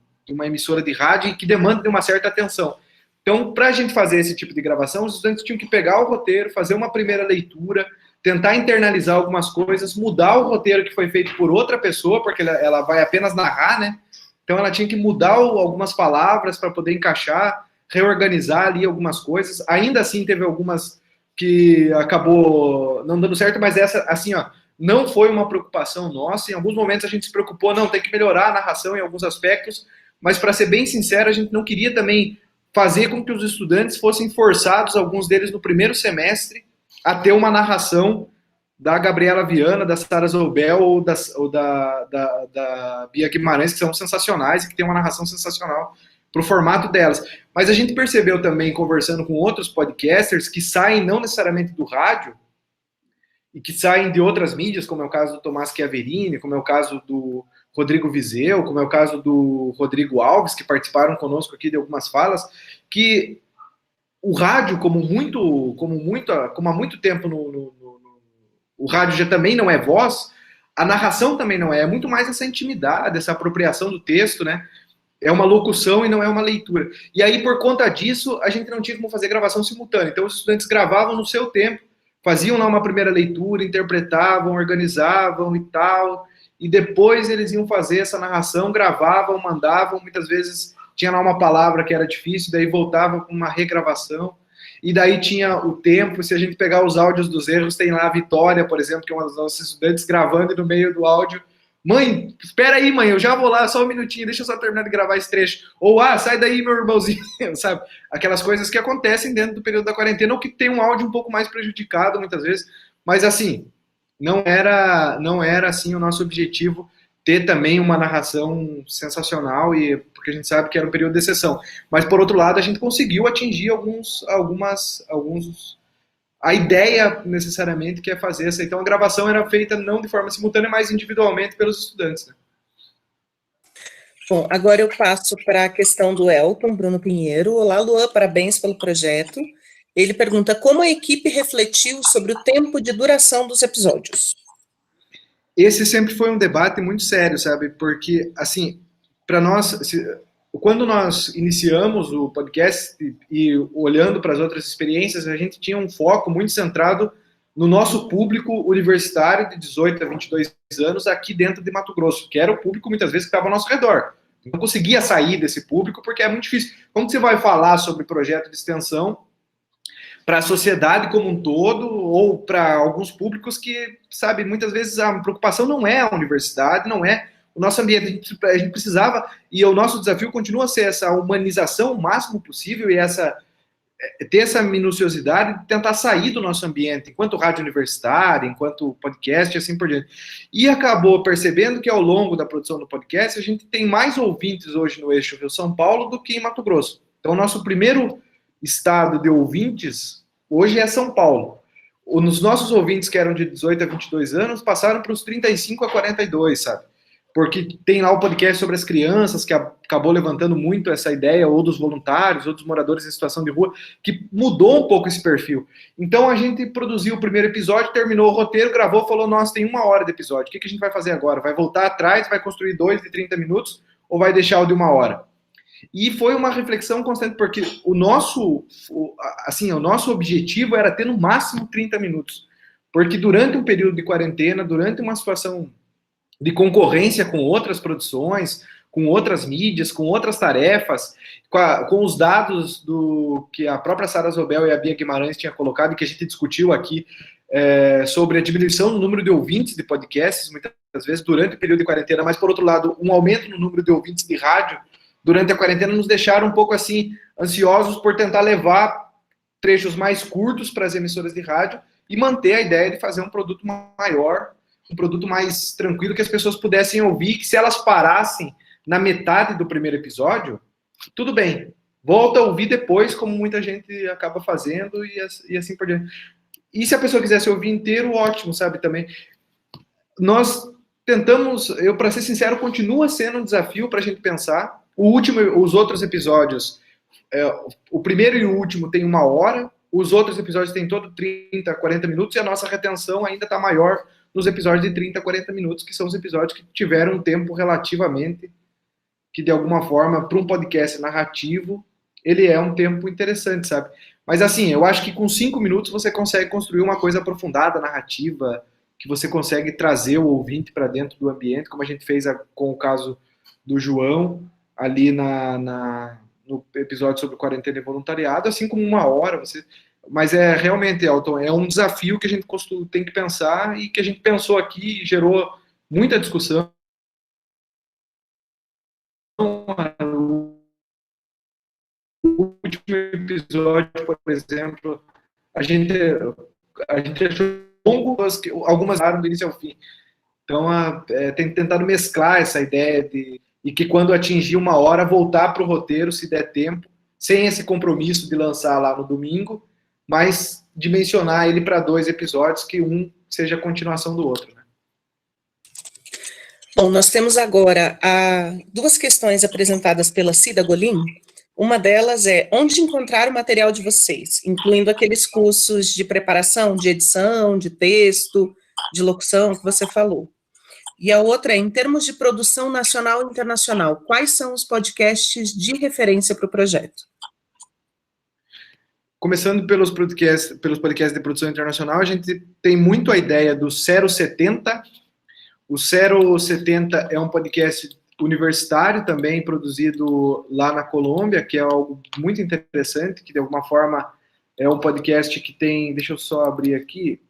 emissora de rádio, e que demanda de uma certa atenção. Então, para a gente fazer esse tipo de gravação, os estudantes tinham que pegar o roteiro, fazer uma primeira leitura, tentar internalizar algumas coisas, mudar o roteiro que foi feito por outra pessoa, porque ela vai apenas narrar, né? Então ela tinha que mudar algumas palavras para poder encaixar, reorganizar ali algumas coisas. Ainda assim teve algumas que acabou não dando certo, mas essa, assim, ó, não foi uma preocupação nossa. Em alguns momentos a gente se preocupou, não, tem que melhorar a narração em alguns aspectos, mas para ser bem sincero, a gente não queria também fazer com que os estudantes fossem forçados, alguns deles no primeiro semestre, a ter uma narração da Gabriela Viana, da Sara Zoubel ou da Bia Guimarães, que são sensacionais e que tem uma narração sensacional para o formato delas. Mas a gente percebeu também, conversando com outros podcasters, que saem não necessariamente do rádio e que saem de outras mídias, como é o caso do Tomás Chiaverini, como é o caso do Rodrigo Vizeu, como é o caso do Rodrigo Alves, que participaram conosco aqui de algumas falas, que o rádio, como há muito tempo o rádio já também não é voz, a narração também não é muito mais essa intimidade, essa apropriação do texto, né? É uma locução e não é uma leitura. E aí, por conta disso, a gente não tinha como fazer gravação simultânea. Então, os estudantes gravavam no seu tempo, faziam lá uma primeira leitura, interpretavam, organizavam e tal, e depois eles iam fazer essa narração, gravavam, mandavam, muitas vezes tinha lá uma palavra que era difícil, daí voltava com uma regravação. E daí tinha o tempo, se a gente pegar os áudios dos erros, tem lá a Vitória, por exemplo, que é uma das nossas estudantes, gravando e no meio do áudio Mãe, espera aí, mãe, eu já vou lá, só um minutinho, deixa eu só terminar de gravar esse trecho. Ou, sai daí, meu irmãozinho, sabe? Aquelas coisas que acontecem dentro do período da quarentena, ou que tem um áudio um pouco mais prejudicado, muitas vezes. Mas, assim, não era assim, o nosso objetivo ter também uma narração sensacional, porque a gente sabe que era um período de exceção. Mas, por outro lado, a gente conseguiu atingir alguns a ideia, necessariamente, que é fazer essa. Então, a gravação era feita não de forma simultânea, mas individualmente pelos estudantes, né? Bom, agora eu passo para a questão do Elton Bruno Pinheiro. Olá, Luan, parabéns pelo projeto. Ele pergunta como a equipe refletiu sobre o tempo de duração dos episódios. Esse sempre foi um debate muito sério, sabe? Porque, assim, para nós, quando nós iniciamos o podcast e olhando para as outras experiências, a gente tinha um foco muito centrado no nosso público universitário de 18 a 22 anos aqui dentro de Mato Grosso, que era o público muitas vezes que estava ao nosso redor. Não conseguia sair desse público porque é muito difícil. Como você vai falar sobre projeto de extensão para a sociedade como um todo ou para alguns públicos que, sabe, muitas vezes a preocupação não é a universidade, não é o nosso ambiente, a gente precisava, e o nosso desafio continua a ser essa humanização o máximo possível e ter essa minuciosidade de tentar sair do nosso ambiente, enquanto rádio universitária, enquanto podcast e assim por diante. E acabou percebendo que ao longo da produção do podcast, a gente tem mais ouvintes hoje no eixo Rio-São Paulo do que em Mato Grosso. Então, o nosso primeiro estado de ouvintes hoje é São Paulo. Os nossos ouvintes que eram de 18 a 22 anos passaram para os 35 a 42, sabe? Porque tem lá o podcast sobre as crianças, que acabou levantando muito essa ideia, ou dos voluntários, ou dos moradores em situação de rua, que mudou um pouco esse perfil. Então a gente produziu o primeiro episódio, terminou o roteiro, gravou, falou, nossa, tem 1 hora de episódio, o que a gente vai fazer agora? Vai voltar atrás, vai construir 2 de 30 minutos, ou vai deixar o de 1 hora? E foi uma reflexão constante, porque o nosso objetivo era ter no máximo 30 minutos. Porque durante um período de quarentena, durante uma situação de concorrência com outras produções, com outras mídias, com outras tarefas, com os dados que a própria Sara Zobel e a Bia Guimarães tinham colocado e que a gente discutiu aqui sobre a diminuição no número de ouvintes de podcasts, muitas vezes durante o período de quarentena, mas, por outro lado, um aumento no número de ouvintes de rádio durante a quarentena nos deixaram um pouco assim ansiosos por tentar levar trechos mais curtos para as emissoras de rádio e manter a ideia de fazer um produto maior, um produto mais tranquilo, que as pessoas pudessem ouvir, que se elas parassem na metade do primeiro episódio, tudo bem, volta a ouvir depois, como muita gente acaba fazendo, e assim por diante. E se a pessoa quisesse ouvir inteiro, ótimo, sabe, também. Nós tentamos, para ser sincero, continua sendo um desafio para a gente pensar. Os outros episódios, o primeiro e o último tem 1 hora, os outros episódios têm todo 30, 40 minutos, e a nossa retenção ainda está maior nos episódios de 30 a 40 minutos, que são os episódios que tiveram um tempo relativamente, que de alguma forma, para um podcast narrativo, ele é um tempo interessante, sabe? Mas assim, eu acho que com 5 minutos você consegue construir uma coisa aprofundada, narrativa, que você consegue trazer o ouvinte para dentro do ambiente, como a gente fez com o caso do João, ali no episódio sobre quarentena e voluntariado, assim como 1 hora, mas realmente, Elton, é um desafio que a gente tem que pensar e que a gente pensou aqui e gerou muita discussão. O último episódio, por exemplo, a gente achou longo, algumas do início ao fim. Então, tem tentado mesclar essa ideia e que quando atingir 1 hora, voltar para o roteiro, se der tempo, sem esse compromisso de lançar lá no domingo, mas dimensionar ele para 2 episódios, que um seja a continuação do outro, né? Bom, nós temos agora 2 questões apresentadas pela Cida Golim. Uma delas é onde encontrar o material de vocês, incluindo aqueles cursos de preparação, de edição, de texto, de locução que você falou. E a outra é, em termos de produção nacional e internacional, quais são os podcasts de referência para o projeto? Começando pelos podcasts de produção internacional, a gente tem muito a ideia do 070. O 070 é um podcast universitário também, produzido lá na Colômbia, que é algo muito interessante, que de alguma forma é um podcast que tem, deixa eu só abrir aqui,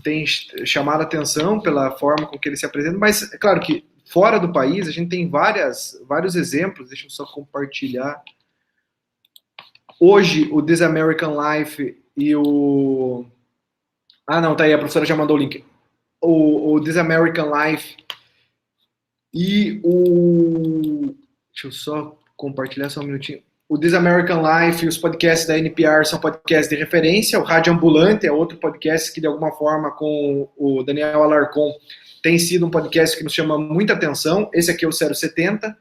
tem chamado a atenção pela forma com que ele se apresenta, mas é claro que fora do país a gente tem vários exemplos. Deixa eu só compartilhar. Hoje o This American Life e o... Ah, não, tá aí, a professora já mandou o link. O This American Life e o... Deixa eu só compartilhar só um minutinho. O This American Life e os podcasts da NPR são podcasts de referência. O Rádio Ambulante é outro podcast que, de alguma forma, com o Daniel Alarcon, tem sido um podcast que nos chama muita atenção. Esse aqui é o 070,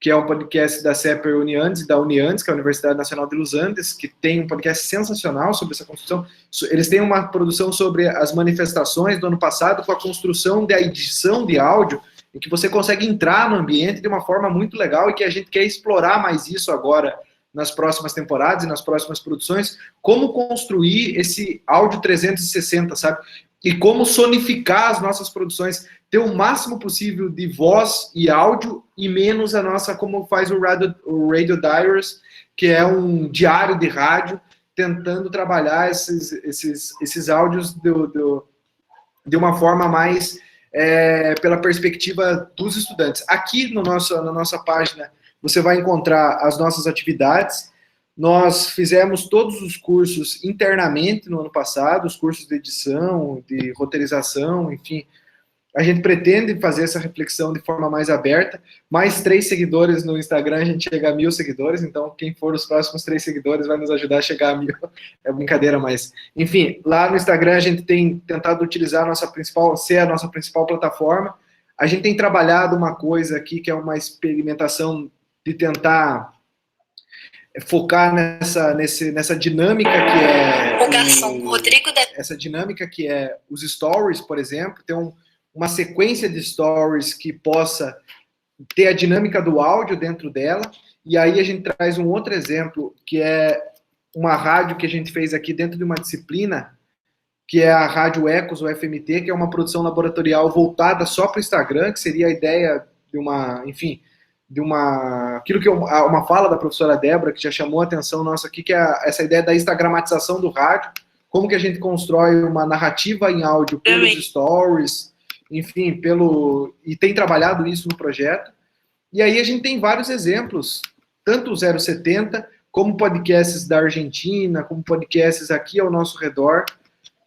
que é um podcast da CEPER Uniandes e da Uniandes, que é a Universidade Nacional de Los Andes, que tem um podcast sensacional sobre essa construção. Eles têm uma produção sobre as manifestações do ano passado com a construção da edição de áudio, em que você consegue entrar no ambiente de uma forma muito legal e que a gente quer explorar mais isso agora nas próximas temporadas e nas próximas produções, como construir esse áudio 360, sabe? E como sonificar as nossas produções, ter o máximo possível de voz e áudio e menos a nossa, como faz o Radio Diaries, que é um diário de rádio, tentando trabalhar esses áudios de uma forma mais pela perspectiva dos estudantes. Aqui na nossa página você vai encontrar as nossas atividades. Nós fizemos todos os cursos internamente no ano passado, os cursos de edição, de roteirização, enfim. A gente pretende fazer essa reflexão de forma mais aberta. Mais 3 seguidores no Instagram, a gente chega a 1.000 seguidores, então quem for os próximos 3 seguidores vai nos ajudar a chegar a 1.000. É brincadeira, mas... Enfim, lá no Instagram a gente tem tentado utilizar a nossa principal plataforma. A gente tem trabalhado uma coisa aqui que é uma experimentação de tentar focar nessa dinâmica que é... Essa dinâmica que é os stories, por exemplo, ter uma sequência de stories que possa ter a dinâmica do áudio dentro dela, e aí a gente traz um outro exemplo, que é uma rádio que a gente fez aqui dentro de uma disciplina, que é a Rádio Ecos, o FMT, que é uma produção laboratorial voltada só para o Instagram, que seria a ideia de aquilo que uma fala da professora Débora, que já chamou a atenção nossa aqui, que é essa ideia da instagramatização do rádio, como que a gente constrói uma narrativa em áudio pelos stories, enfim, e tem trabalhado isso no projeto. E aí a gente tem vários exemplos, tanto o 070, como podcasts da Argentina, como podcasts aqui ao nosso redor,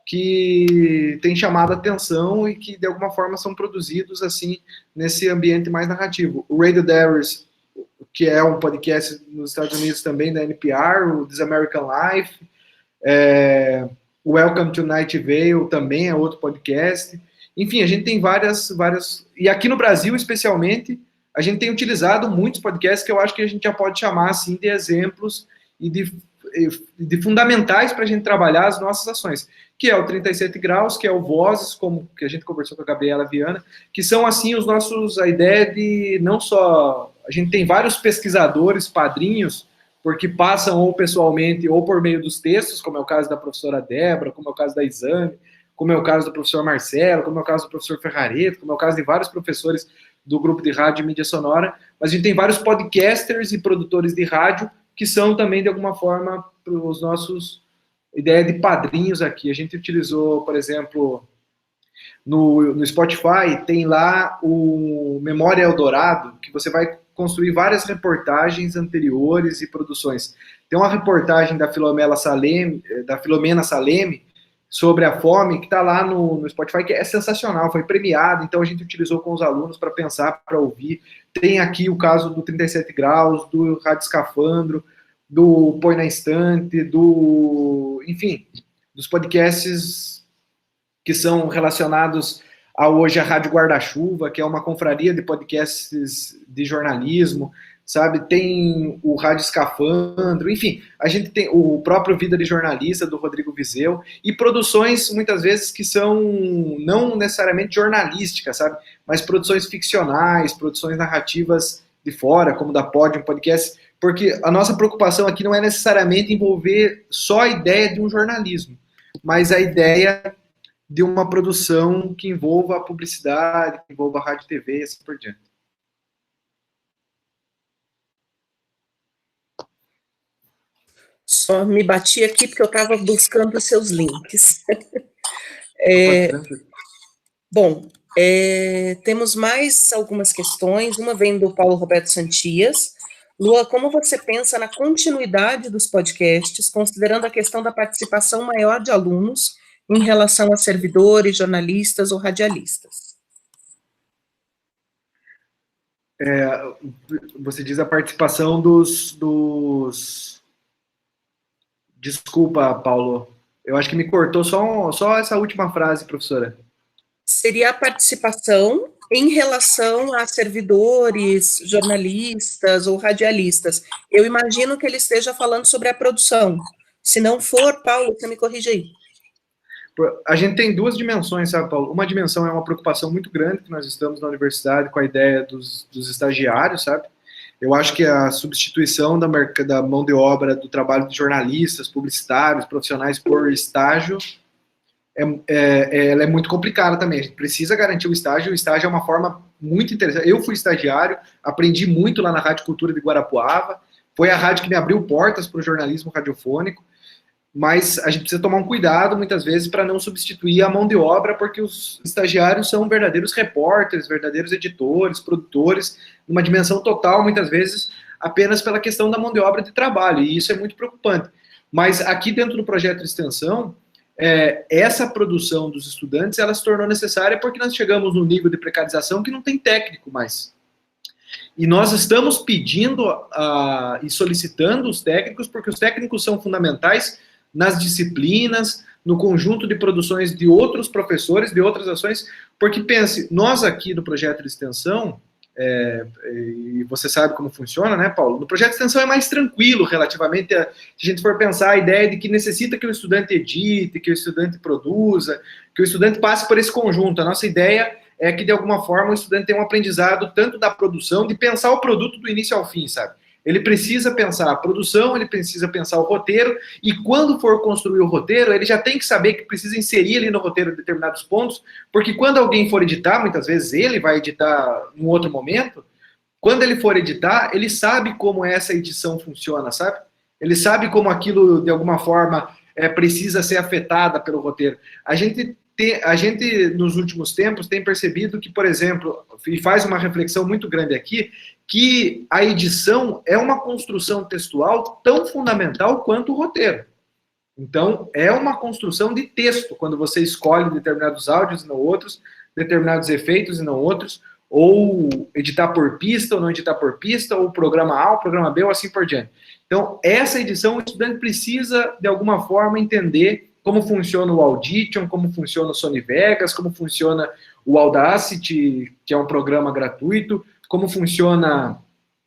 que tem chamado a atenção e que, de alguma forma, são produzidos, assim, nesse ambiente mais narrativo. O Radio Diaries, que é um podcast nos Estados Unidos também, da NPR, o This American Life, Welcome to Night Vale também é outro podcast. Enfim, a gente tem várias... E aqui no Brasil, especialmente, a gente tem utilizado muitos podcasts que eu acho que a gente já pode chamar, assim, de exemplos e de fundamentais para a gente trabalhar as nossas ações, que é o 37 Graus, que é o Vozes, como que a gente conversou com a Gabriela Viana, que são, assim, a ideia de não só... A gente tem vários pesquisadores, padrinhos, porque passam ou pessoalmente ou por meio dos textos, como é o caso da professora Débora, como é o caso da Isane, como é o caso do professor Marcelo, como é o caso do professor Ferrareto, como é o caso de vários professores do grupo de rádio e mídia sonora, mas a gente tem vários podcasters e produtores de rádio que são também, de alguma forma, os nossos ideia de padrinhos aqui. A gente utilizou, por exemplo, no Spotify, tem lá o Memória Eldorado, que você vai construir várias reportagens anteriores e produções. Tem uma reportagem da Filomena Saleme, sobre a fome, que está lá no Spotify, que é sensacional, foi premiado, então a gente utilizou com os alunos para pensar, para ouvir. Tem aqui o caso do 37 Graus, do Rádio Escafandro, do Põe na Estante, enfim, dos podcasts que são relacionados hoje à Rádio Guarda-Chuva, que é uma confraria de podcasts de jornalismo, sabe? Tem o Rádio Escafandro, enfim, a gente tem o próprio Vida de Jornalista, do Rodrigo Vizeu, e produções, muitas vezes, que são não necessariamente jornalísticas, sabe? Mas produções ficcionais, produções narrativas de fora, como da Podium Podcast, porque a nossa preocupação aqui não é necessariamente envolver só a ideia de um jornalismo, mas a ideia de uma produção que envolva a publicidade, que envolva a rádio e TV e assim por diante. Só me bati aqui porque eu estava buscando os seus links. Bom, temos mais algumas questões. Uma vem do Paulo Roberto Santias. Lua, como você pensa na continuidade dos podcasts, considerando a questão da participação maior de alunos em relação a servidores, jornalistas ou radialistas? Você diz a participação dos... Desculpa, Paulo. Eu acho que me cortou só essa última frase, professora. Seria a participação em relação a servidores, jornalistas ou radialistas. Eu imagino que ele esteja falando sobre a produção. Se não for, Paulo, você me corrige aí. A gente tem duas dimensões, sabe, Paulo? Uma dimensão é uma preocupação muito grande que nós estamos na universidade com a ideia dos estagiários, sabe? Eu acho que a substituição da mão de obra do trabalho de jornalistas, publicitários, profissionais por estágio, ela é muito complicada também. A gente precisa garantir o estágio é uma forma muito interessante. Eu fui estagiário, aprendi muito lá na Rádio Cultura de Guarapuava, foi a rádio que me abriu portas para o jornalismo radiofônico, mas a gente precisa tomar um cuidado, muitas vezes, para não substituir a mão de obra, porque os estagiários são verdadeiros repórteres, verdadeiros editores, produtores, numa dimensão total, muitas vezes, apenas pela questão da mão de obra de trabalho, e isso é muito preocupante. Mas aqui dentro do projeto de extensão, essa produção dos estudantes, ela se tornou necessária porque nós chegamos num nível de precarização que não tem técnico mais. E nós estamos pedindo e solicitando os técnicos, porque os técnicos são fundamentais nas disciplinas, no conjunto de produções de outros professores, de outras ações, porque pense, nós aqui do projeto de extensão, e você sabe como funciona, né, Paulo? No projeto de extensão é mais tranquilo relativamente se a gente for pensar a ideia de que necessita que o estudante edite, que o estudante produza, que o estudante passe por esse conjunto. A nossa ideia é que, de alguma forma, o estudante tenha um aprendizado tanto da produção, de pensar o produto do início ao fim, sabe? Ele precisa pensar a produção, ele precisa pensar o roteiro, e quando for construir o roteiro, ele já tem que saber que precisa inserir ali no roteiro determinados pontos, porque quando alguém for editar, muitas vezes ele vai editar em um outro momento, quando ele for editar, ele sabe como essa edição funciona, sabe? Ele sabe como aquilo, de alguma forma, precisa ser afetada pelo roteiro. A gente, nos últimos tempos, tem percebido que, por exemplo, e faz uma reflexão muito grande aqui, que a edição é uma construção textual tão fundamental quanto o roteiro. Então, é uma construção de texto, quando você escolhe determinados áudios e não outros, determinados efeitos e não outros, ou editar por pista ou não editar por pista, ou programa A, ou programa B, ou assim por diante. Então, essa edição, o estudante precisa, de alguma forma, entender como funciona o Audition, como funciona o Sony Vegas, como funciona o Audacity, que é um programa gratuito, como funciona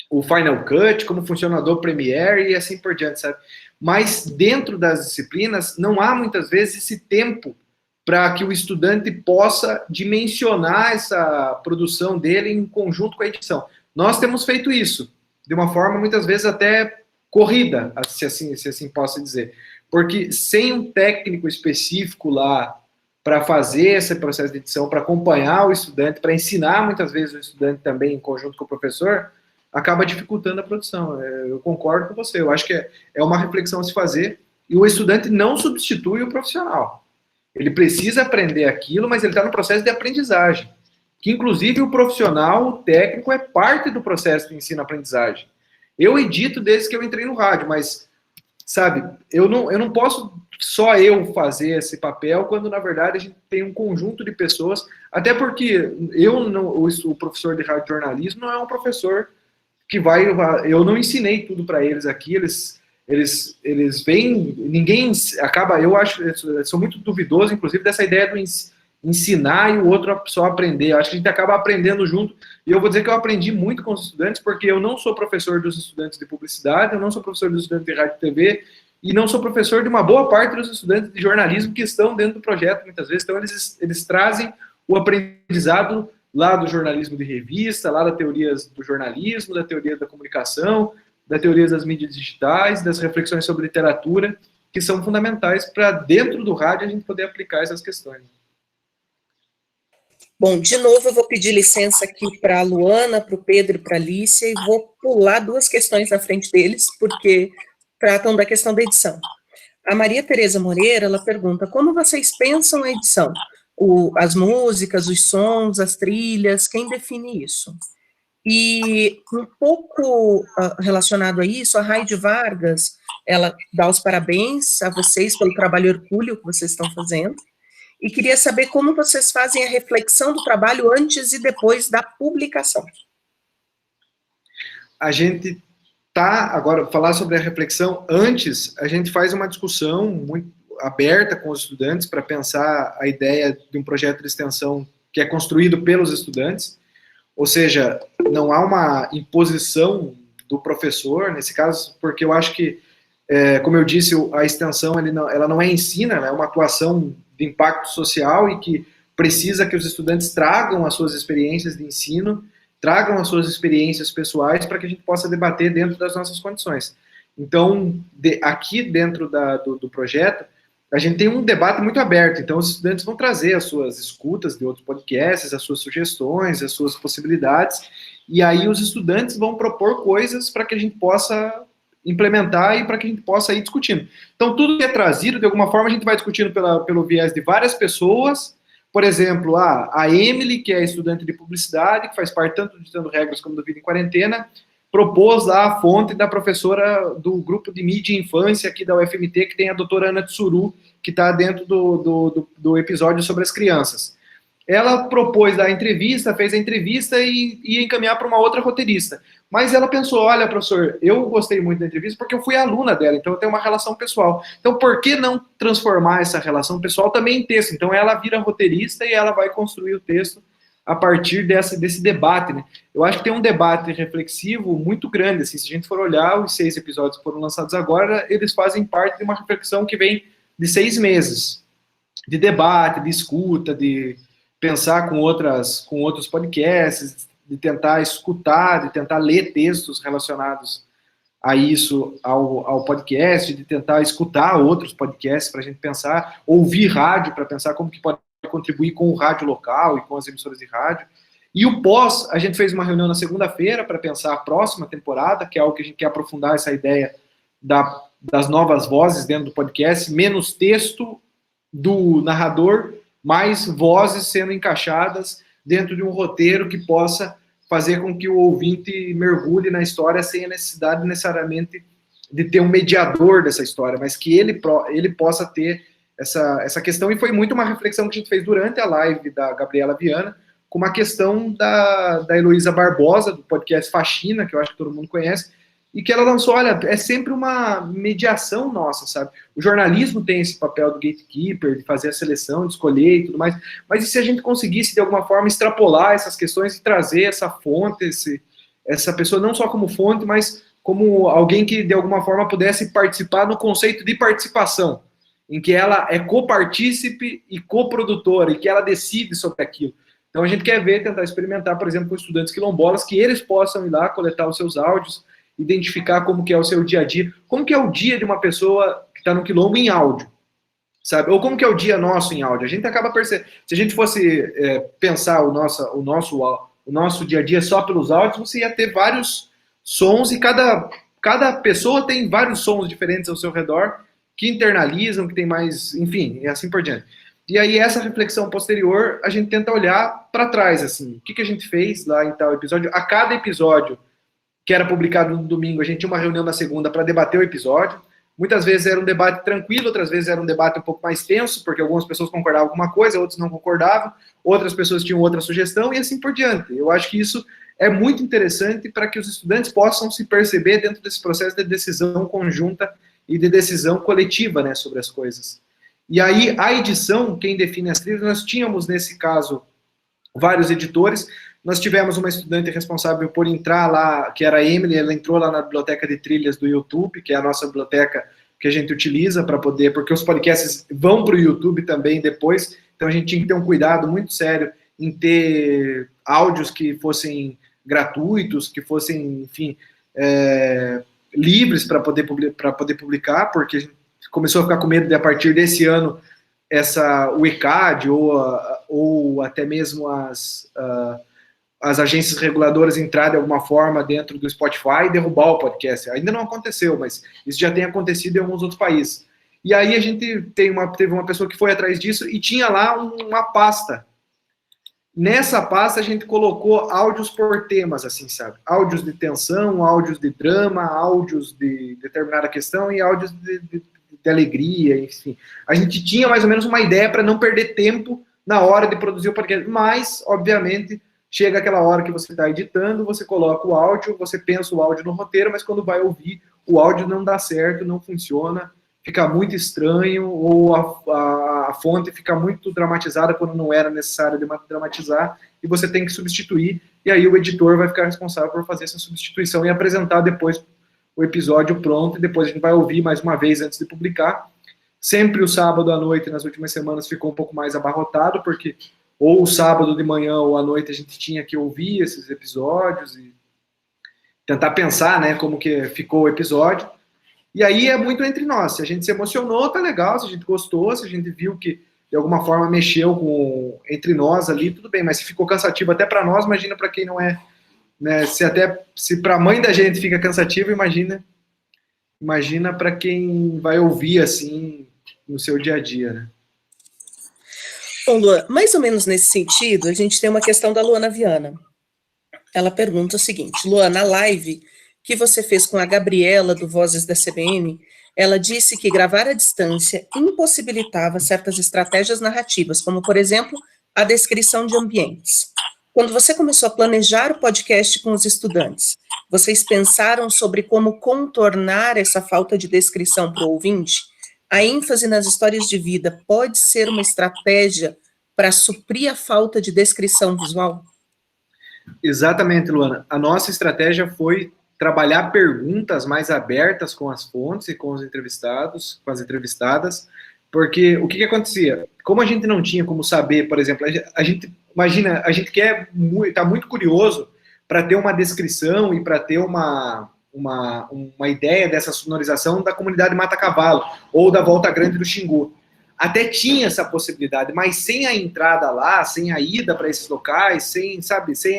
o Final Cut, como funciona o Adobe Premiere e assim por diante, sabe? Mas dentro das disciplinas não há muitas vezes esse tempo para que o estudante possa dimensionar essa produção dele em conjunto com a edição. Nós temos feito isso de uma forma muitas vezes até corrida, se assim posso dizer, porque sem um técnico específico lá para fazer esse processo de edição, para acompanhar o estudante, para ensinar muitas vezes o estudante também em conjunto com o professor, acaba dificultando a produção. Eu concordo com você, eu acho que é uma reflexão a se fazer, e o estudante não substitui o profissional. Ele precisa aprender aquilo, mas ele está no processo de aprendizagem, que inclusive o profissional, o técnico, é parte do processo de ensino-aprendizagem. Eu edito desde que eu entrei no rádio, mas, sabe, eu não posso só eu fazer esse papel, quando na verdade a gente tem um conjunto de pessoas, até porque o professor de rádio jornalismo não é um professor que eu não ensinei tudo para eles aqui, eles vêm, ninguém acaba, eu sou muito duvidoso, inclusive, dessa ideia do ensinar e o outro só aprender. Eu acho que a gente acaba aprendendo junto, e eu vou dizer que eu aprendi muito com os estudantes, porque eu não sou professor dos estudantes de publicidade, eu não sou professor dos estudantes de rádio e TV, e não sou professor de uma boa parte dos estudantes de jornalismo que estão dentro do projeto, muitas vezes. Então, eles trazem o aprendizado lá do jornalismo de revista, lá das teorias do jornalismo, da teoria da comunicação, da teoria das mídias digitais, das reflexões sobre literatura, que são fundamentais para, dentro do rádio, a gente poder aplicar essas questões. Bom, de novo eu vou pedir licença aqui para a Luana, para o Pedro e para a Alicia, e vou pular duas questões na frente deles, porque tratam da questão da edição. A Maria Tereza Moreira, ela pergunta, como vocês pensam a edição? As músicas, os sons, as trilhas, quem define isso? E um pouco relacionado a isso, a Raide Vargas, ela dá os parabéns a vocês pelo trabalho hercúleo que vocês estão fazendo, e queria saber como vocês fazem a reflexão do trabalho antes e depois da publicação. A gente agora, falar sobre a reflexão, antes, a gente faz uma discussão muito aberta com os estudantes para pensar a ideia de um projeto de extensão que é construído pelos estudantes, ou seja, não há uma imposição do professor, nesse caso, porque eu acho que, como eu disse, a extensão ela não é ensina, ela é uma atuação de impacto social e que precisa que os estudantes tragam as suas experiências de ensino, tragam as suas experiências pessoais para que a gente possa debater dentro das nossas condições. Então, aqui dentro do projeto, a gente tem um debate muito aberto, então os estudantes vão trazer as suas escutas de outros podcasts, as suas sugestões, as suas possibilidades, e aí os estudantes vão propor coisas para que a gente possa implementar e para que a gente possa ir discutindo. Então, tudo que é trazido, de alguma forma, a gente vai discutindo pelo viés de várias pessoas. Por exemplo, a Emily, que é estudante de publicidade, que faz parte tanto do Ditando Regras como do Vida em Quarentena, propôs lá a fonte da professora do grupo de mídia e infância aqui da UFMT, que tem a doutora Ana Tsuru, que está dentro do episódio sobre as crianças. Ela propôs a entrevista, fez a entrevista e ia encaminhar para uma outra roteirista. Mas ela pensou, olha, professor, eu gostei muito da entrevista porque eu fui aluna dela, então eu tenho uma relação pessoal. Então, por que não transformar essa relação pessoal também em texto? Então, ela vira roteirista e ela vai construir o texto a partir desse debate, né? Eu acho que tem um debate reflexivo muito grande, assim, se a gente for olhar, os 6 episódios que foram lançados agora, eles fazem parte de uma reflexão que vem de 6 meses, de debate, de escuta, de pensar com outros podcasts, de tentar escutar, de tentar ler textos relacionados a isso, ao podcast, de tentar escutar outros podcasts para a gente pensar, ouvir rádio para pensar como que pode contribuir com o rádio local e com as emissoras de rádio. E o pós, a gente fez uma reunião na segunda-feira para pensar a próxima temporada, que é algo que a gente quer aprofundar essa ideia das novas vozes dentro do podcast, menos texto do narrador, mais vozes sendo encaixadas dentro de um roteiro que possa fazer com que o ouvinte mergulhe na história sem a necessidade necessariamente de ter um mediador dessa história, mas que ele possa ter essa questão, e foi muito uma reflexão que a gente fez durante a live da Gabriela Viana, com uma questão da Heloísa Barbosa, do podcast Faxina, que eu acho que todo mundo conhece, e que ela lançou, olha, é sempre uma mediação nossa, sabe? O jornalismo tem esse papel do gatekeeper, de fazer a seleção, de escolher e tudo mais, mas e se a gente conseguisse, de alguma forma, extrapolar essas questões e trazer essa fonte, essa pessoa não só como fonte, mas como alguém que, de alguma forma, pudesse participar no conceito de participação, em que ela é copartícipe e coprodutora, e que ela decide sobre aquilo. Então a gente quer tentar experimentar, por exemplo, com estudantes quilombolas, que eles possam ir lá, coletar os seus áudios, identificar como que é o seu dia a dia, como que é o dia de uma pessoa que está no quilombo em áudio, sabe? Ou como que é o dia nosso em áudio. A gente acaba percebendo, se a gente fosse pensar o nosso dia a dia só pelos áudios, você ia ter vários sons, e cada pessoa tem vários sons diferentes ao seu redor, que internalizam, que tem mais, enfim, e assim por diante. E aí, essa reflexão posterior, a gente tenta olhar para trás, assim, o que a gente fez lá em tal episódio. A cada episódio que era publicado no domingo, a gente tinha uma reunião na segunda para debater o episódio. Muitas vezes era um debate tranquilo, outras vezes era um debate um pouco mais tenso, porque algumas pessoas concordavam com uma coisa, outras não concordavam, outras pessoas tinham outra sugestão, e assim por diante. Eu acho que isso é muito interessante para que os estudantes possam se perceber dentro desse processo de decisão conjunta e de decisão coletiva, né, sobre as coisas. E aí, a edição, quem define as trilhas, nós tínhamos, nesse caso, vários editores. Nós tivemos uma estudante responsável por entrar lá, que era a Emily, ela entrou lá na biblioteca de trilhas do YouTube, que é a nossa biblioteca que a gente utiliza para poder, porque os podcasts vão para o YouTube também depois, então a gente tinha que ter um cuidado muito sério em ter áudios que fossem gratuitos, que fossem, enfim, livres para poder publicar, porque a gente começou a ficar com medo de, a partir desse ano, o ECAD ou até mesmo as agências reguladoras entrarem de alguma forma dentro do Spotify e derrubar o podcast. Ainda não aconteceu, mas isso já tem acontecido em alguns outros países. E aí a gente teve uma pessoa que foi atrás disso e tinha lá uma pasta. Nessa pasta a gente colocou áudios por temas, assim, sabe? Áudios de tensão, áudios de drama, áudios de determinada questão e áudios de alegria, enfim. A gente tinha mais ou menos uma ideia para não perder tempo na hora de produzir o podcast, mas, obviamente, chega aquela hora que você está editando, você coloca o áudio, você pensa o áudio no roteiro, mas quando vai ouvir, o áudio não dá certo, não funciona, fica muito estranho, ou a fonte fica muito dramatizada quando não era necessário dramatizar, e você tem que substituir, e aí o editor vai ficar responsável por fazer essa substituição e apresentar depois o episódio pronto, e depois a gente vai ouvir mais uma vez antes de publicar. Sempre o sábado à noite, nas últimas semanas, ficou um pouco mais abarrotado, porque ou o sábado de manhã ou à noite a gente tinha que ouvir esses episódios e tentar pensar, né, como que ficou o episódio. E aí é muito entre nós. Se a gente se emocionou, tá legal. Se a gente gostou, se a gente viu que de alguma forma mexeu entre nós ali, tudo bem. Mas se ficou cansativo até para nós, imagina para quem não é, né? Se para a mãe da gente fica cansativo, imagina para quem vai ouvir assim no seu dia a dia, né? Bom, Luan, mais ou menos nesse sentido, a gente tem uma questão da Luana Viana. Ela pergunta o seguinte: Luana, na live que você fez com a Gabriela do Vozes da CBN, ela disse que gravar à distância impossibilitava certas estratégias narrativas, como, por exemplo, a descrição de ambientes. Quando você começou a planejar o podcast com os estudantes, vocês pensaram sobre como contornar essa falta de descrição para o ouvinte? A ênfase nas histórias de vida pode ser uma estratégia para suprir a falta de descrição visual? Exatamente, Luana. A nossa estratégia foi trabalhar perguntas mais abertas com as fontes e com os entrevistados, com as entrevistadas, porque o que acontecia? Como a gente não tinha como saber, por exemplo, a gente imagina, a gente está muito curioso para ter uma descrição e para ter uma ideia dessa sonorização da comunidade Mata Cavalo ou da Volta Grande do Xingu. Até tinha essa possibilidade, mas sem a entrada lá, sem a ida para esses locais, sem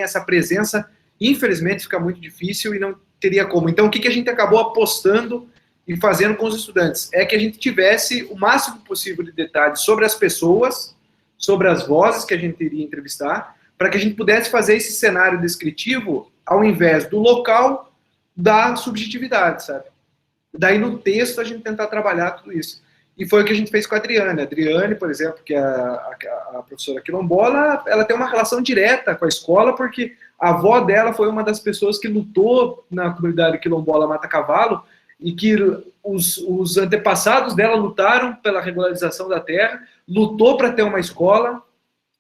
essa presença, infelizmente fica muito difícil e não teria como. Então, o que a gente acabou apostando e fazendo com os estudantes? É que a gente tivesse o máximo possível de detalhes sobre as pessoas, sobre as vozes que a gente iria entrevistar, para que a gente pudesse fazer esse cenário descritivo ao invés do local, da subjetividade, sabe? Daí, no texto, a gente tentar trabalhar tudo isso. E foi o que a gente fez com a Adriane. A Adriane, por exemplo, que é a professora quilombola, ela tem uma relação direta com a escola, porque a avó dela foi uma das pessoas que lutou na comunidade quilombola Mata Cavalo, e que os antepassados dela lutaram pela regularização da terra, lutou para ter uma escola,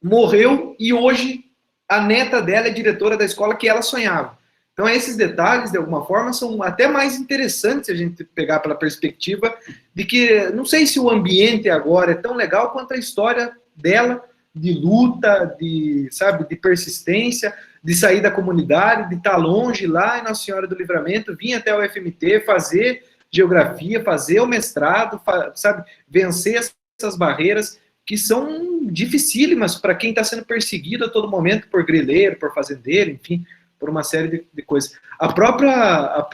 morreu, e hoje a neta dela é diretora da escola que ela sonhava. Então, esses detalhes, de alguma forma, são até mais interessantes se a gente pegar pela perspectiva de que, não sei se o ambiente agora é tão legal quanto a história dela, de luta, de persistência, de sair da comunidade, de estar longe lá em Nossa Senhora do Livramento, vir até o FMT, fazer geografia, fazer o mestrado, vencer essas barreiras que são dificílimas para quem está sendo perseguido a todo momento por grileiro, por fazendeiro, enfim, por uma série de coisas. A própria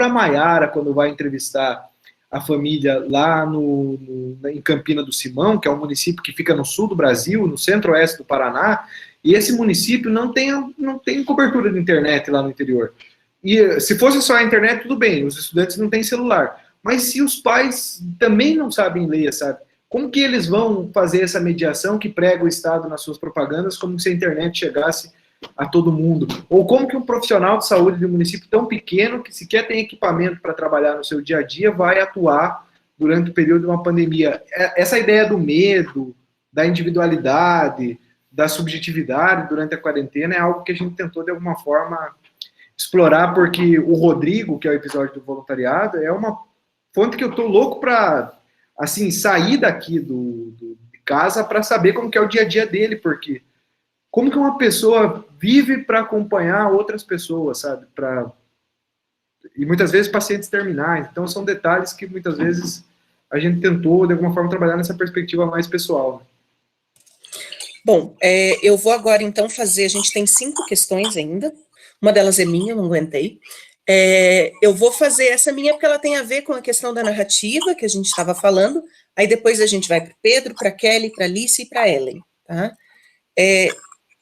Maiara, quando vai entrevistar a família lá em Campina do Simão, que é um município que fica no sul do Brasil, no centro-oeste do Paraná, e esse município não tem cobertura de internet lá no interior. E se fosse só a internet, tudo bem, os estudantes não têm celular. Mas se os pais também não sabem ler, sabe? Como que eles vão fazer essa mediação que prega o Estado nas suas propagandas, como se a internet chegasse a todo mundo? Ou como que um profissional de saúde de um município tão pequeno, que sequer tem equipamento para trabalhar no seu dia a dia, vai atuar durante o período de uma pandemia? Essa ideia do medo, da individualidade, da subjetividade durante a quarentena é algo que a gente tentou, de alguma forma, explorar, porque o Rodrigo, que é o episódio do voluntariado, é uma fonte que eu tô louco para, assim, sair daqui de casa para saber como que é o dia a dia dele, porque como que uma pessoa vive para acompanhar outras pessoas, sabe? E muitas vezes pacientes terminais. Então, são detalhes que muitas vezes a gente tentou, de alguma forma, trabalhar nessa perspectiva mais pessoal. Bom, eu vou agora, então, fazer, a gente tem 5 questões ainda, uma delas é minha, eu não aguentei. Eu vou fazer essa minha porque ela tem a ver com a questão da narrativa que a gente estava falando, aí depois a gente vai para o Pedro, para a Kelly, para a Alice e para a Ellen, tá?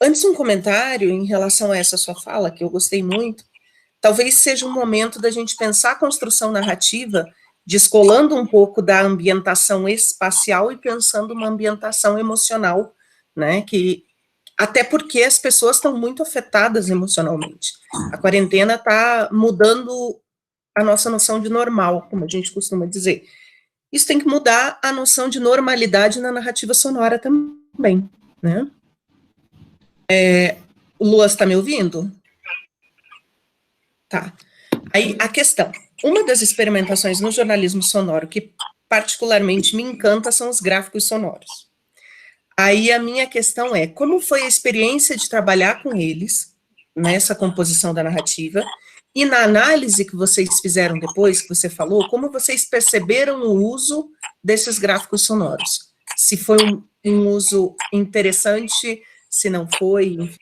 Antes, um comentário em relação a essa sua fala, que eu gostei muito, talvez seja um momento da gente pensar a construção narrativa, descolando um pouco da ambientação espacial e pensando uma ambientação emocional, né, até porque as pessoas estão muito afetadas emocionalmente. A quarentena está mudando a nossa noção de normal, como a gente costuma dizer. Isso tem que mudar a noção de normalidade na narrativa sonora também, né? Lua, está me ouvindo? Tá. Aí, a questão. Uma das experimentações no jornalismo sonoro que particularmente me encanta são os gráficos sonoros. Aí a minha questão é, como foi a experiência de trabalhar com eles, nessa composição da narrativa, e na análise que vocês fizeram depois, que você falou, como vocês perceberam o uso desses gráficos sonoros? Se foi um uso interessante, se não foi, enfim.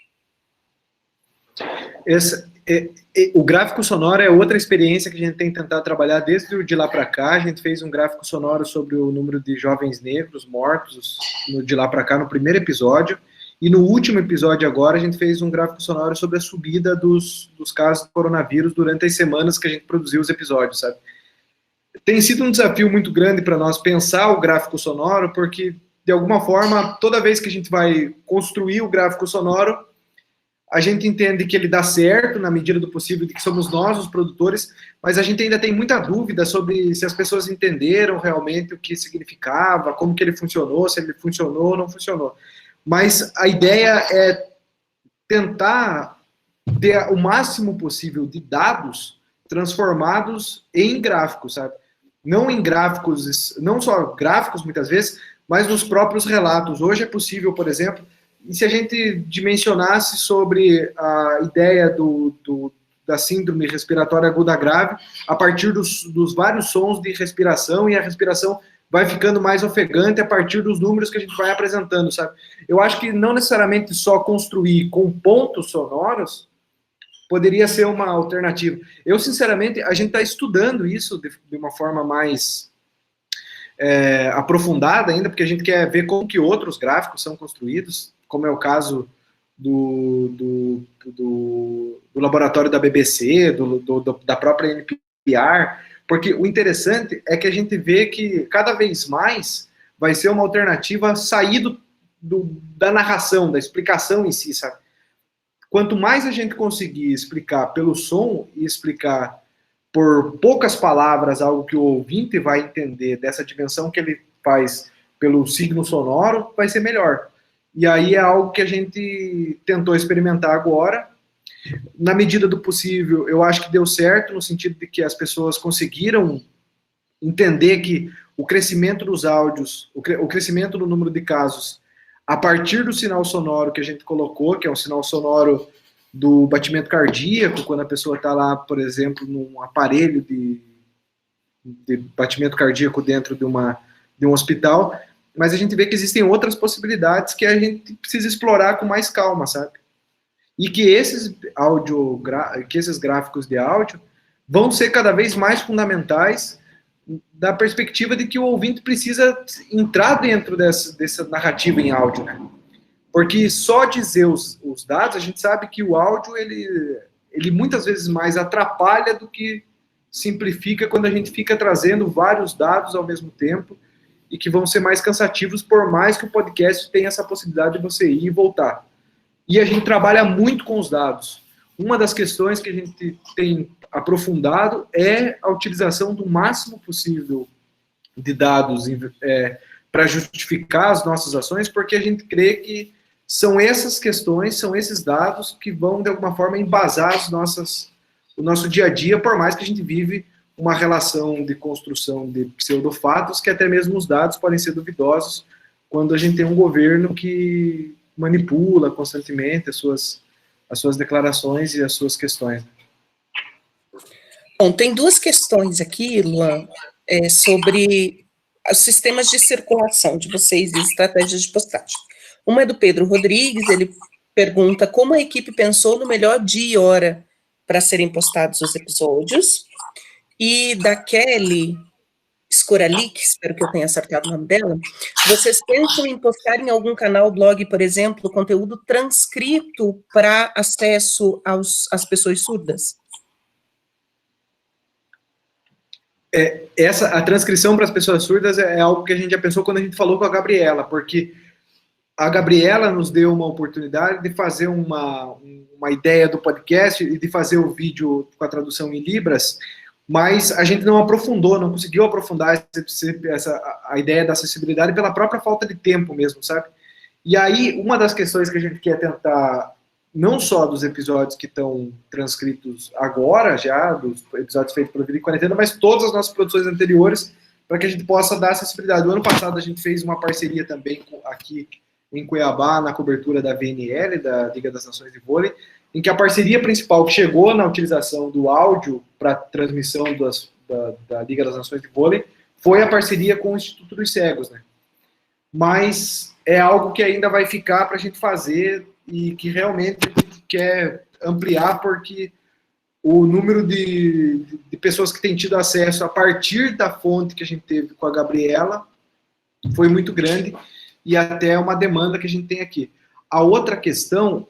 O gráfico sonoro é outra experiência que a gente tem tentado trabalhar desde o de lá para cá. A gente fez um gráfico sonoro sobre o número de jovens negros mortos de lá para cá no primeiro episódio, e no último episódio agora a gente fez um gráfico sonoro sobre a subida dos casos do coronavírus durante as semanas que a gente produziu os episódios, sabe? Tem sido um desafio muito grande para nós pensar o gráfico sonoro, porque de alguma forma, toda vez que a gente vai construir o gráfico sonoro, a gente entende que ele dá certo na medida do possível, de que somos nós os produtores, mas a gente ainda tem muita dúvida sobre se as pessoas entenderam realmente o que significava, como que ele funcionou, se ele funcionou ou não funcionou. Mas a ideia é tentar ter o máximo possível de dados transformados em gráficos, sabe? Não em gráficos, não só gráficos muitas vezes, mas nos próprios relatos. Hoje é possível, por exemplo, e se a gente dimensionasse sobre a ideia da síndrome respiratória aguda grave, a partir dos vários sons de respiração, e a respiração vai ficando mais ofegante a partir dos números que a gente vai apresentando, sabe? Eu acho que não necessariamente só construir com pontos sonoros poderia ser uma alternativa. Eu, sinceramente, a gente está estudando isso de uma forma mais aprofundada ainda, porque a gente quer ver como que outros gráficos são construídos, como é o caso do laboratório da BBC, da própria NPR, porque o interessante é que a gente vê que cada vez mais vai ser uma alternativa sair da narração, da explicação em si, sabe? Quanto mais a gente conseguir explicar pelo som e explicar por poucas palavras algo que o ouvinte vai entender dessa dimensão que ele faz pelo signo sonoro, vai ser melhor. E aí é algo que a gente tentou experimentar agora. Na medida do possível, eu acho que deu certo, no sentido de que as pessoas conseguiram entender que o crescimento dos áudios, o crescimento do número de casos, a partir do sinal sonoro que a gente colocou, que é um sinal sonoro do batimento cardíaco, quando a pessoa está lá, por exemplo, num aparelho de batimento cardíaco dentro de um hospital, mas a gente vê que existem outras possibilidades que a gente precisa explorar com mais calma, sabe? E que esses gráficos de áudio vão ser cada vez mais fundamentais da perspectiva de que o ouvinte precisa entrar dentro dessa narrativa em áudio, né? Porque só dizer os dados, a gente sabe que o áudio, ele muitas vezes mais atrapalha do que simplifica quando a gente fica trazendo vários dados ao mesmo tempo e que vão ser mais cansativos, por mais que o podcast tenha essa possibilidade de você ir e voltar. E a gente trabalha muito com os dados. Uma das questões que a gente tem aprofundado é a utilização do máximo possível de dados para justificar as nossas ações, porque a gente crê que são essas questões, são esses dados que vão, de alguma forma, embasar o nosso dia a dia, por mais que a gente vive uma relação de construção de pseudofatos, que até mesmo os dados podem ser duvidosos quando a gente tem um governo que manipula constantemente as suas declarações e as suas questões. Bom, tem duas questões aqui, Luan, sobre os sistemas de circulação de vocês e estratégias de postagem. Uma é do Pedro Rodrigues, ele pergunta como a equipe pensou no melhor dia e hora para serem postados os episódios. E da Kelly Skoralik, espero que eu tenha acertado o nome dela, vocês pensam em postar em algum canal, blog, por exemplo, conteúdo transcrito para acesso às pessoas surdas? A transcrição para as pessoas surdas é algo que a gente já pensou quando a gente falou com a Gabriela, porque a Gabriela nos deu uma oportunidade de fazer uma ideia do podcast e de fazer o vídeo com a tradução em Libras, mas a gente não aprofundou, não conseguiu aprofundar a ideia da acessibilidade pela própria falta de tempo mesmo, sabe? E aí, uma das questões que a gente quer tentar, não só dos episódios que estão transcritos agora, já, dos episódios feitos pelo Vida em Quarentena, mas todas as nossas produções anteriores, para que a gente possa dar acessibilidade. O ano passado a gente fez uma parceria também aqui em Cuiabá, na cobertura da VNL, da Liga das Nações de Vôlei, em que a parceria principal que chegou na utilização do áudio para transmissão da Liga das Nações de Vôlei foi a parceria com o Instituto dos Cegos, né? Mas é algo que ainda vai ficar para a gente fazer e que realmente a gente quer ampliar, porque o número de pessoas que têm tido acesso a partir da fonte que a gente teve com a Gabriela foi muito grande e até uma demanda que a gente tem aqui. A outra questão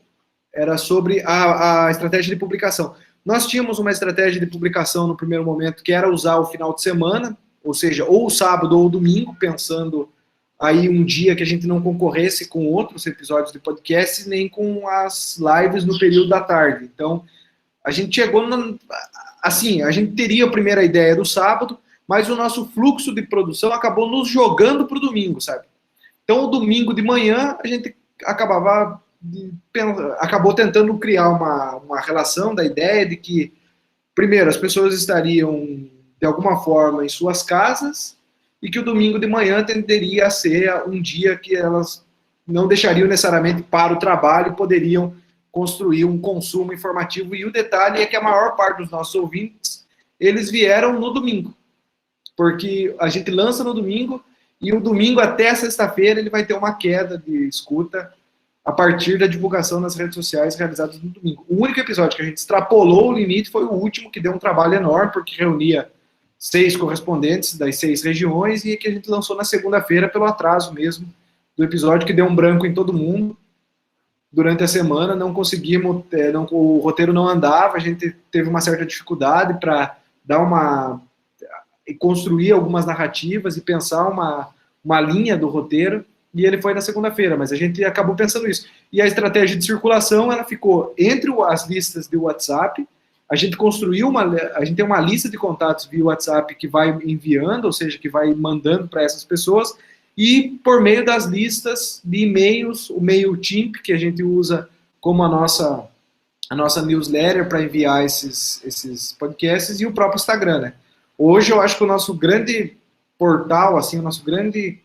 era sobre a estratégia de publicação. Nós tínhamos uma estratégia de publicação no primeiro momento que era usar o final de semana, ou seja, ou o sábado ou o domingo, pensando aí um dia que a gente não concorresse com outros episódios de podcast, nem com as lives no período da tarde. Então, a gente chegou, assim, a gente teria a primeira ideia do sábado, mas o nosso fluxo de produção acabou nos jogando para o domingo, sabe? Então, o domingo de manhã, a gente acabou tentando criar uma relação da ideia de que, primeiro, as pessoas estariam, de alguma forma, em suas casas, e que o domingo de manhã tenderia a ser um dia que elas não deixariam necessariamente para o trabalho, poderiam construir um consumo informativo. E o detalhe é que a maior parte dos nossos ouvintes, eles vieram no domingo, porque a gente lança no domingo, e o domingo até sexta-feira ele vai ter uma queda de escuta a partir da divulgação nas redes sociais realizadas no domingo. O único episódio que a gente extrapolou o limite foi o último, que deu um trabalho enorme, porque reunia 6 correspondentes das 6 regiões, e que a gente lançou na segunda-feira pelo atraso mesmo do episódio, que deu um branco em todo mundo. Durante a semana não conseguimos, o roteiro não andava, a gente teve uma certa dificuldade para construir algumas narrativas e pensar uma linha do roteiro, e ele foi na segunda-feira, mas a gente acabou pensando isso. E a estratégia de circulação, ela ficou entre as listas de WhatsApp. A gente construiu a gente tem uma lista de contatos via WhatsApp que vai enviando, ou seja, que vai mandando para essas pessoas, e por meio das listas de e-mails, o MailChimp, que a gente usa como a nossa newsletter para enviar esses podcasts, e o próprio Instagram, né? Hoje eu acho que o nosso grande portal, assim, o nosso grande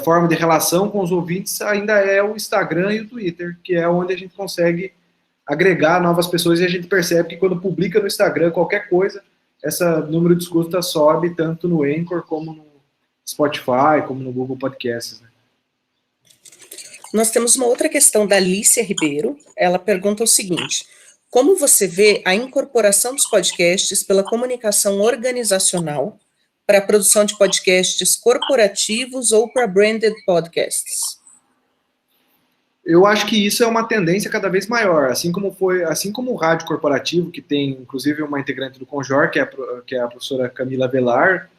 forma de relação com os ouvintes ainda é o Instagram e o Twitter, que é onde a gente consegue agregar novas pessoas, e a gente percebe que quando publica no Instagram qualquer coisa, esse número de escuta sobe tanto no Anchor como no Spotify, como no Google Podcasts, né? Nós temos uma outra questão da Alicia Ribeiro. Ela pergunta o seguinte: como você vê a incorporação dos podcasts pela comunicação organizacional para a produção de podcasts corporativos ou para branded podcasts? Eu acho que isso é uma tendência cada vez maior, assim como o rádio corporativo, que tem inclusive uma integrante do Conjor, que é a professora Camila Velar,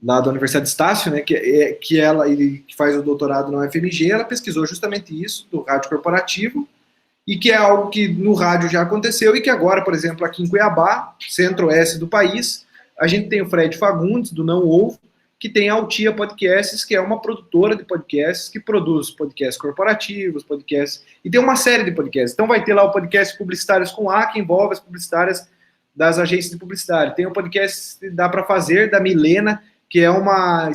lá da Universidade de Estácio, né, que ela que faz o doutorado na UFMG, ela pesquisou justamente isso, do rádio corporativo, e que é algo que no rádio já aconteceu, e que agora, por exemplo, aqui em Cuiabá, centro-oeste do país, a gente tem o Fred Fagundes, do Não Ovo, que tem a Altia Podcasts, que é uma produtora de podcasts, que produz podcasts corporativos, podcasts, e tem uma série de podcasts. Então vai ter lá o podcast Publicitários com A, que envolve as publicitárias das agências de publicidade. Tem o podcast Dá Pra Fazer, da Milena, que é uma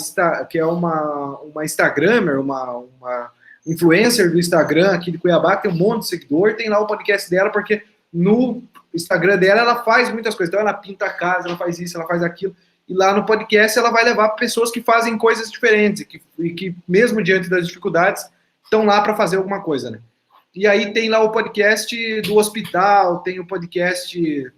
Instagrammer, uma influencer do Instagram aqui de Cuiabá, que tem um monte de seguidor, tem lá o podcast dela, porque no Instagram dela ela faz muitas coisas. Então ela pinta a casa, ela faz isso, ela faz aquilo. E lá no podcast ela vai levar pessoas que fazem coisas diferentes e que mesmo diante das dificuldades, estão lá para fazer alguma coisa, né? E aí tem lá o podcast do hospital, tem o podcast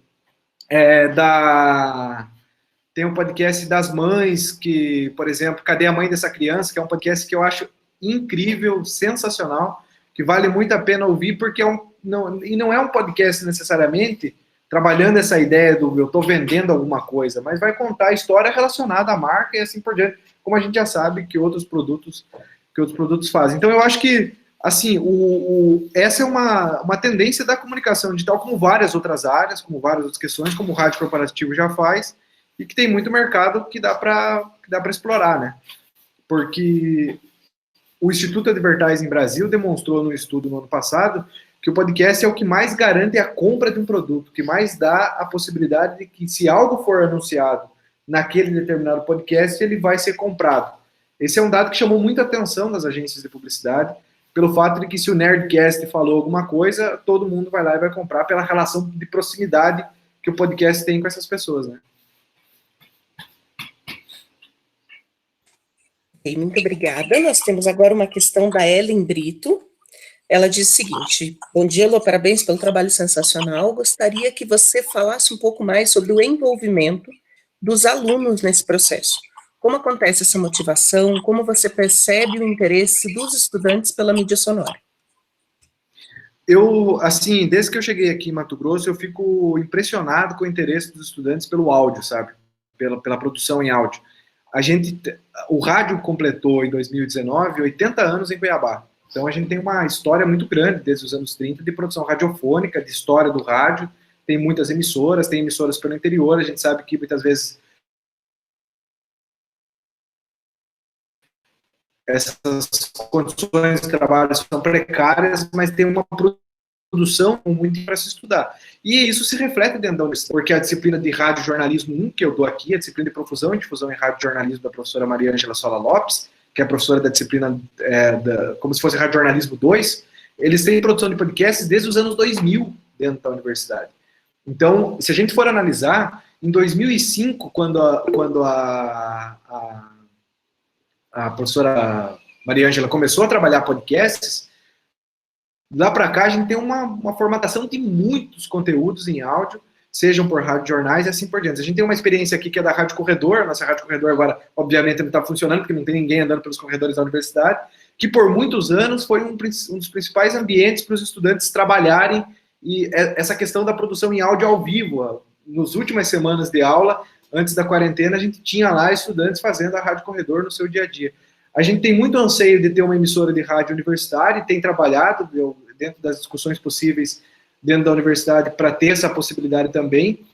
tem um podcast das mães, que, por exemplo, Cadê a Mãe dessa Criança, que é um podcast que eu acho incrível, sensacional, que vale muito a pena ouvir, porque não é um podcast necessariamente trabalhando essa ideia do eu estou vendendo alguma coisa, mas vai contar a história relacionada à marca e assim por diante, como a gente já sabe que outros produtos fazem. Então eu acho que assim, essa é uma tendência da comunicação digital, como várias outras áreas, como várias outras questões, como o rádio corporativo já faz, e que tem muito mercado que dá para explorar, né? Porque o Instituto Advertising Brasil demonstrou no estudo no ano passado que o podcast é o que mais garante a compra de um produto, que mais dá a possibilidade de que, se algo for anunciado naquele determinado podcast, ele vai ser comprado. Esse é um dado que chamou muita atenção das agências de publicidade, pelo fato de que, se o Nerdcast falou alguma coisa, todo mundo vai lá e vai comprar, pela relação de proximidade que o podcast tem com essas pessoas, né? Muito obrigada. Nós temos agora uma questão da Ellen Brito. Ela diz o seguinte: bom dia, Lô, parabéns pelo trabalho sensacional. Gostaria que você falasse um pouco mais sobre o envolvimento dos alunos nesse processo. Como acontece essa motivação? Como você percebe o interesse dos estudantes pela mídia sonora? Eu, assim, desde que eu cheguei aqui em Mato Grosso, eu fico impressionado com o interesse dos estudantes pelo áudio, sabe? Pela produção em áudio. O rádio completou, em 2019, 80 anos em Cuiabá. Então, a gente tem uma história muito grande, desde os anos 30, de produção radiofônica, de história do rádio. Tem muitas emissoras, tem emissoras pelo interior. A gente sabe que, muitas vezes, essas condições de trabalho são precárias, mas tem uma produção muito para se estudar. E isso se reflete dentro da universidade, porque a disciplina de rádio jornalismo 1, que eu dou aqui, a disciplina de profusão e difusão em rádio jornalismo da professora Maria Ângela Sola Lopes, que é a professora da disciplina, como se fosse rádio jornalismo 2, eles têm produção de podcasts desde os anos 2000 dentro da universidade. Então, se a gente for analisar, em 2005, quando a professora Maria Ângela começou a trabalhar podcasts, lá para cá a gente tem uma formatação de muitos conteúdos em áudio, sejam por rádio jornais e assim por diante. A gente tem uma experiência aqui que é da Rádio Corredor. Nossa Rádio Corredor agora, obviamente, não está funcionando, porque não tem ninguém andando pelos corredores da universidade, que por muitos anos foi um dos principais ambientes para os estudantes trabalharem, e essa questão da produção em áudio ao vivo. Nas últimas semanas de aula, antes da quarentena, a gente tinha lá estudantes fazendo a Rádio Corredor no seu dia a dia. A gente tem muito anseio de ter uma emissora de rádio universitária e tem trabalhado dentro das discussões possíveis dentro da universidade para ter essa possibilidade também,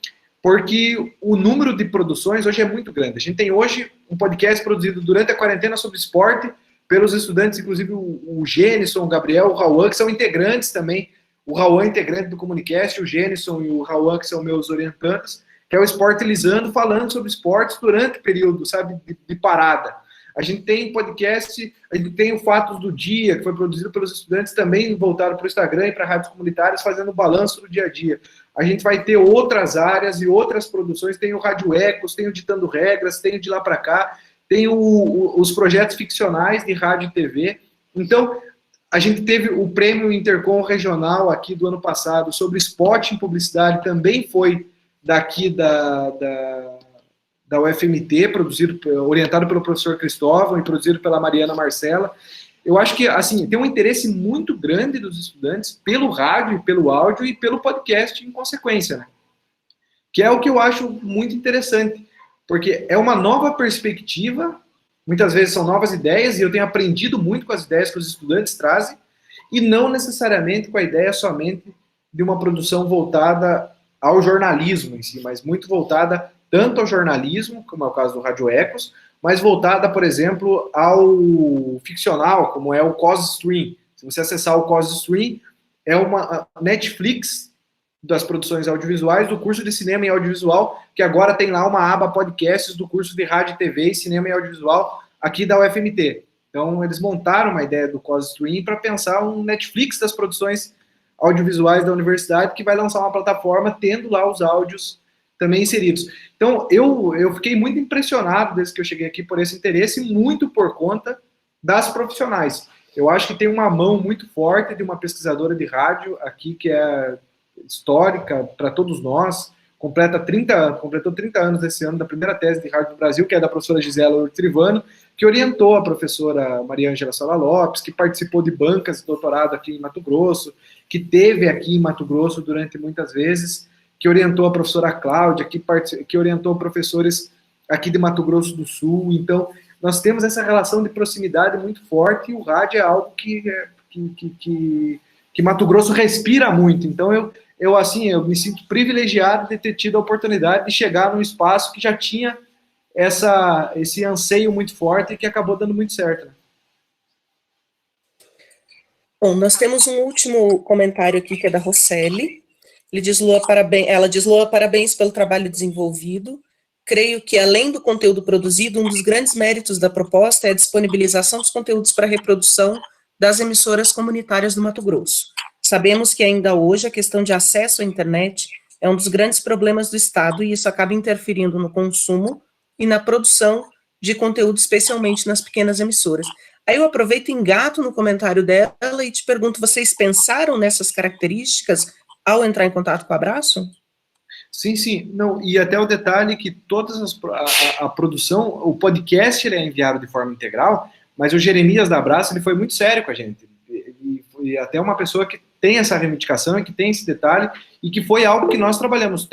porque o número de produções hoje é muito grande. A gente tem hoje um podcast produzido durante a quarentena sobre esporte pelos estudantes, inclusive o Gênison, o Gabriel, o Rauan, que são integrantes também. O Rauan é integrante do Comunicast, o Gênison e o Rauan, que são meus orientantes, que é o Esportilizando, falando sobre esportes durante o período, sabe, de parada. A gente tem podcast, a gente tem o Fatos do Dia, que foi produzido pelos estudantes, também voltado para o Instagram e para rádios comunitárias, fazendo o balanço do dia a dia. A gente vai ter outras áreas e outras produções, tem o Rádio Ecos, tem o Ditando Regras, tem o De Lá para Cá, tem os projetos ficcionais de rádio e TV. Então, a gente teve o prêmio Intercom Regional aqui do ano passado sobre spot em publicidade, também foi daqui da UFMT, orientado pelo professor Cristóvão e produzido pela Mariana Marcela. Eu acho que, assim, tem um interesse muito grande dos estudantes pelo rádio, pelo áudio e pelo podcast em consequência, né? Que é o que eu acho muito interessante, porque é uma nova perspectiva, muitas vezes são novas ideias, e eu tenho aprendido muito com as ideias que os estudantes trazem, e não necessariamente com a ideia somente de uma produção voltada ao jornalismo em si, mas muito voltada tanto ao jornalismo, como é o caso do Rádio Ecos, mas voltada, por exemplo, ao ficcional, como é o Cos Stream. Se você acessar o Cos Stream, é uma Netflix das produções audiovisuais do curso de cinema e audiovisual, que agora tem lá uma aba podcasts do curso de rádio, TV, cinema e audiovisual aqui da UFMT. Então, eles montaram uma ideia do Cos Stream para pensar um Netflix das produções audiovisuais da universidade, que vai lançar uma plataforma tendo lá os áudios também inseridos. Então, eu fiquei muito impressionado desde que eu cheguei aqui por esse interesse, muito por conta das profissionais. Eu acho que tem uma mão muito forte de uma pesquisadora de rádio aqui, que é histórica para todos nós, completou 30 anos esse ano da primeira tese de rádio do Brasil, que é da professora Gisela Urtrivano, que orientou a professora Maria Ângela Sola Lopes, que participou de bancas de doutorado aqui em Mato Grosso, que teve aqui em Mato Grosso durante muitas vezes, que orientou a professora Cláudia, que orientou professores aqui de Mato Grosso do Sul. Então, nós temos essa relação de proximidade muito forte, e o rádio é algo que Mato Grosso respira muito. Então, eu me sinto privilegiado de ter tido a oportunidade de chegar num espaço que já tinha esse anseio muito forte e que acabou dando muito certo. Né? Bom, nós temos um último comentário aqui, que é da Roseli. Ela diz, Lua, parabéns pelo trabalho desenvolvido. Creio que, além do conteúdo produzido, um dos grandes méritos da proposta é a disponibilização dos conteúdos para reprodução das emissoras comunitárias do Mato Grosso. Sabemos que ainda hoje a questão de acesso à internet é um dos grandes problemas do Estado, e isso acaba interferindo no consumo e na produção de conteúdo, especialmente nas pequenas emissoras. Aí eu aproveito e engato no comentário dela e te pergunto, vocês pensaram nessas características ao entrar em contato com a Abraço? Sim, sim. Não, e até o detalhe que a produção, o podcast ele é enviado de forma integral, mas o Jeremias da Abraço ele foi muito sério com a gente. E até uma pessoa que tem essa reivindicação e que tem esse detalhe, e que foi algo que nós trabalhamos.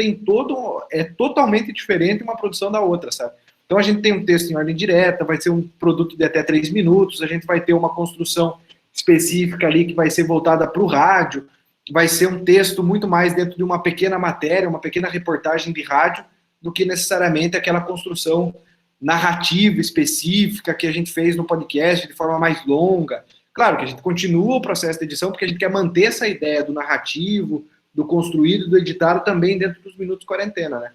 É totalmente diferente uma produção da outra, sabe? Então a gente tem um texto em ordem direta, vai ser um produto de até 3 minutos, a gente vai ter uma construção específica ali que vai ser voltada para o rádio, vai ser um texto muito mais dentro de uma pequena matéria, uma pequena reportagem de rádio, do que necessariamente aquela construção narrativa específica que a gente fez no podcast de forma mais longa. Claro que a gente continua o processo de edição, porque a gente quer manter essa ideia do narrativo, do construído, do editado também dentro dos minutos quarentena, né?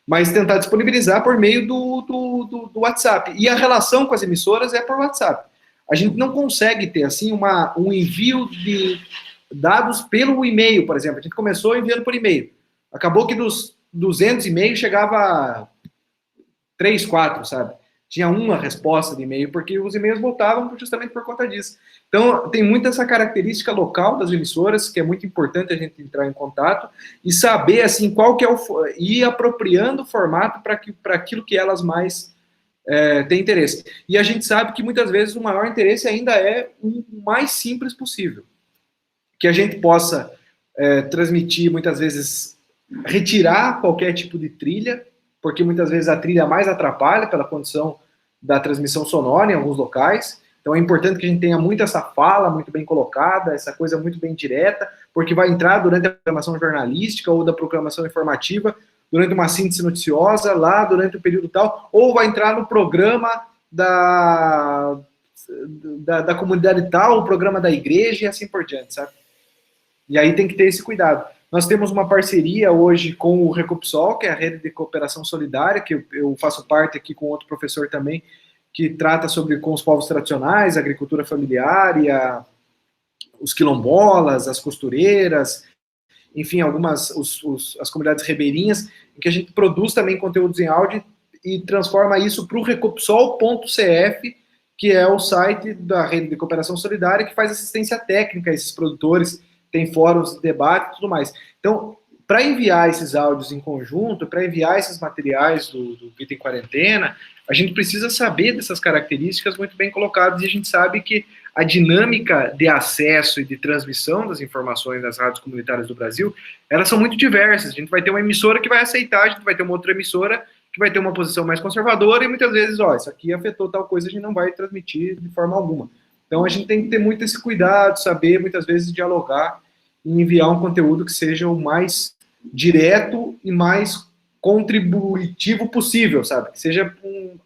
Mas tentar disponibilizar por meio do WhatsApp. E a relação com as emissoras é por WhatsApp. A gente não consegue ter, assim, um envio de dados pelo e-mail, por exemplo. A gente começou enviando por e-mail. Acabou que dos 200 e-mails chegava 3, 4, sabe? Tinha uma resposta de e-mail, porque os e-mails voltavam justamente por conta disso. Então, tem muito essa característica local das emissoras, que é muito importante a gente entrar em contato e saber, assim, qual que é ir apropriando o formato para aquilo que elas mais têm interesse. E a gente sabe que, muitas vezes, o maior interesse ainda é o mais simples possível. Que a gente possa transmitir, muitas vezes, retirar qualquer tipo de trilha, porque muitas vezes a trilha mais atrapalha pela condição da transmissão sonora em alguns locais. Então é importante que a gente tenha muito essa fala muito bem colocada, essa coisa muito bem direta, porque vai entrar durante a programação jornalística ou da programação informativa, durante uma síntese noticiosa, lá durante o período tal, ou vai entrar no programa da comunidade tal, o programa da igreja e assim por diante, sabe? E aí tem que ter esse cuidado. Nós temos uma parceria hoje com o Recopsol, que é a rede de cooperação solidária, que eu faço parte aqui com outro professor também, que trata com os povos tradicionais, a agricultura familiar e os quilombolas, as costureiras, enfim, as comunidades ribeirinhas, em que a gente produz também conteúdos em áudio e transforma isso para o recopsol.cf, que é o site da rede de cooperação solidária, que faz assistência técnica a esses produtores, tem fóruns de debate e tudo mais. Então, para enviar esses áudios em conjunto, para enviar esses materiais do Vida em Quarentena, a gente precisa saber dessas características muito bem colocadas, e a gente sabe que a dinâmica de acesso e de transmissão das informações das rádios comunitárias do Brasil, elas são muito diversas. A gente vai ter uma emissora que vai aceitar, a gente vai ter uma outra emissora que vai ter uma posição mais conservadora, e muitas vezes, isso aqui afetou tal coisa, a gente não vai transmitir de forma alguma. Então a gente tem que ter muito esse cuidado, saber muitas vezes dialogar e enviar um conteúdo que seja o mais direto e mais contributivo possível, sabe? Que seja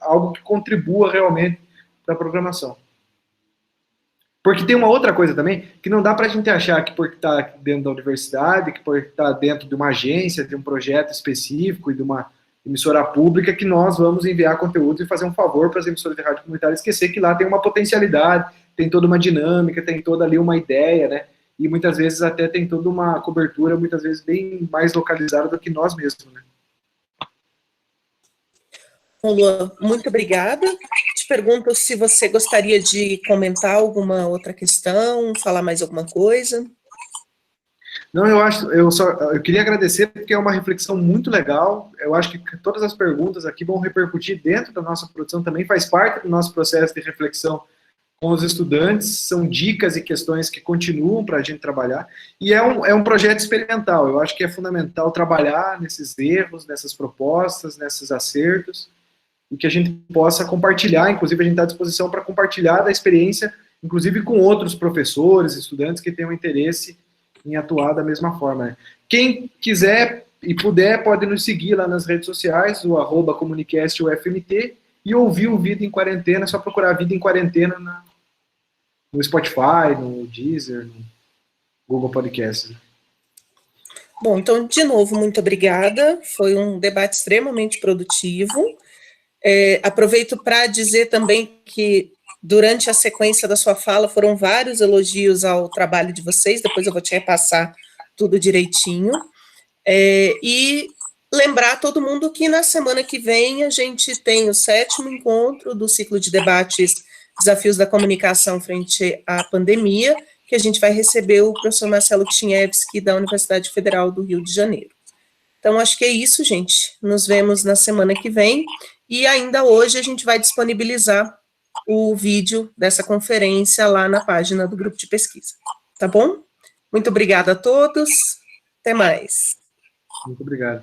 algo que contribua realmente para a programação. Porque tem uma outra coisa também, que não dá para a gente achar que porque está dentro da universidade, que porque está dentro de uma agência, de um projeto específico e de uma emissora pública, que nós vamos enviar conteúdo e fazer um favor para as emissoras de rádio comunitária, esquecer que lá tem uma potencialidade, tem toda uma dinâmica, tem toda ali uma ideia, né? E muitas vezes até tem toda uma cobertura, muitas vezes bem mais localizada do que nós mesmos, né? Luan, muito obrigada. Te pergunto se você gostaria de comentar alguma outra questão, falar mais alguma coisa. Não, eu queria agradecer porque é uma reflexão muito legal. Eu acho que todas as perguntas aqui vão repercutir dentro da nossa produção também, faz parte do nosso processo de reflexão com os estudantes, são dicas e questões que continuam para a gente trabalhar, e é um projeto experimental. Eu acho que é fundamental trabalhar nesses erros, nessas propostas, nesses acertos, e que a gente possa compartilhar, inclusive a gente está à disposição para compartilhar da experiência, inclusive com outros professores, estudantes que tenham interesse em atuar da mesma forma. Né? Quem quiser e puder, pode nos seguir lá nas redes sociais, o @comunicastufmt, e ouvir o Vida em Quarentena, é só procurar Vida em Quarentena no Spotify, no Deezer, no Google Podcasts. Bom, então, de novo, muito obrigada. Foi um debate extremamente produtivo. Aproveito para dizer também que, durante a sequência da sua fala, foram vários elogios ao trabalho de vocês, depois eu vou te repassar tudo direitinho. E lembrar todo mundo que na semana que vem a gente tem o 7º encontro do ciclo de debates Desafios da Comunicação frente à Pandemia, que a gente vai receber o professor Marcelo Kchinievski, da Universidade Federal do Rio de Janeiro. Então, acho que é isso, gente. Nos vemos na semana que vem, e ainda hoje a gente vai disponibilizar o vídeo dessa conferência lá na página do grupo de pesquisa. Tá bom? Muito obrigada a todos. Até mais. Muito obrigado.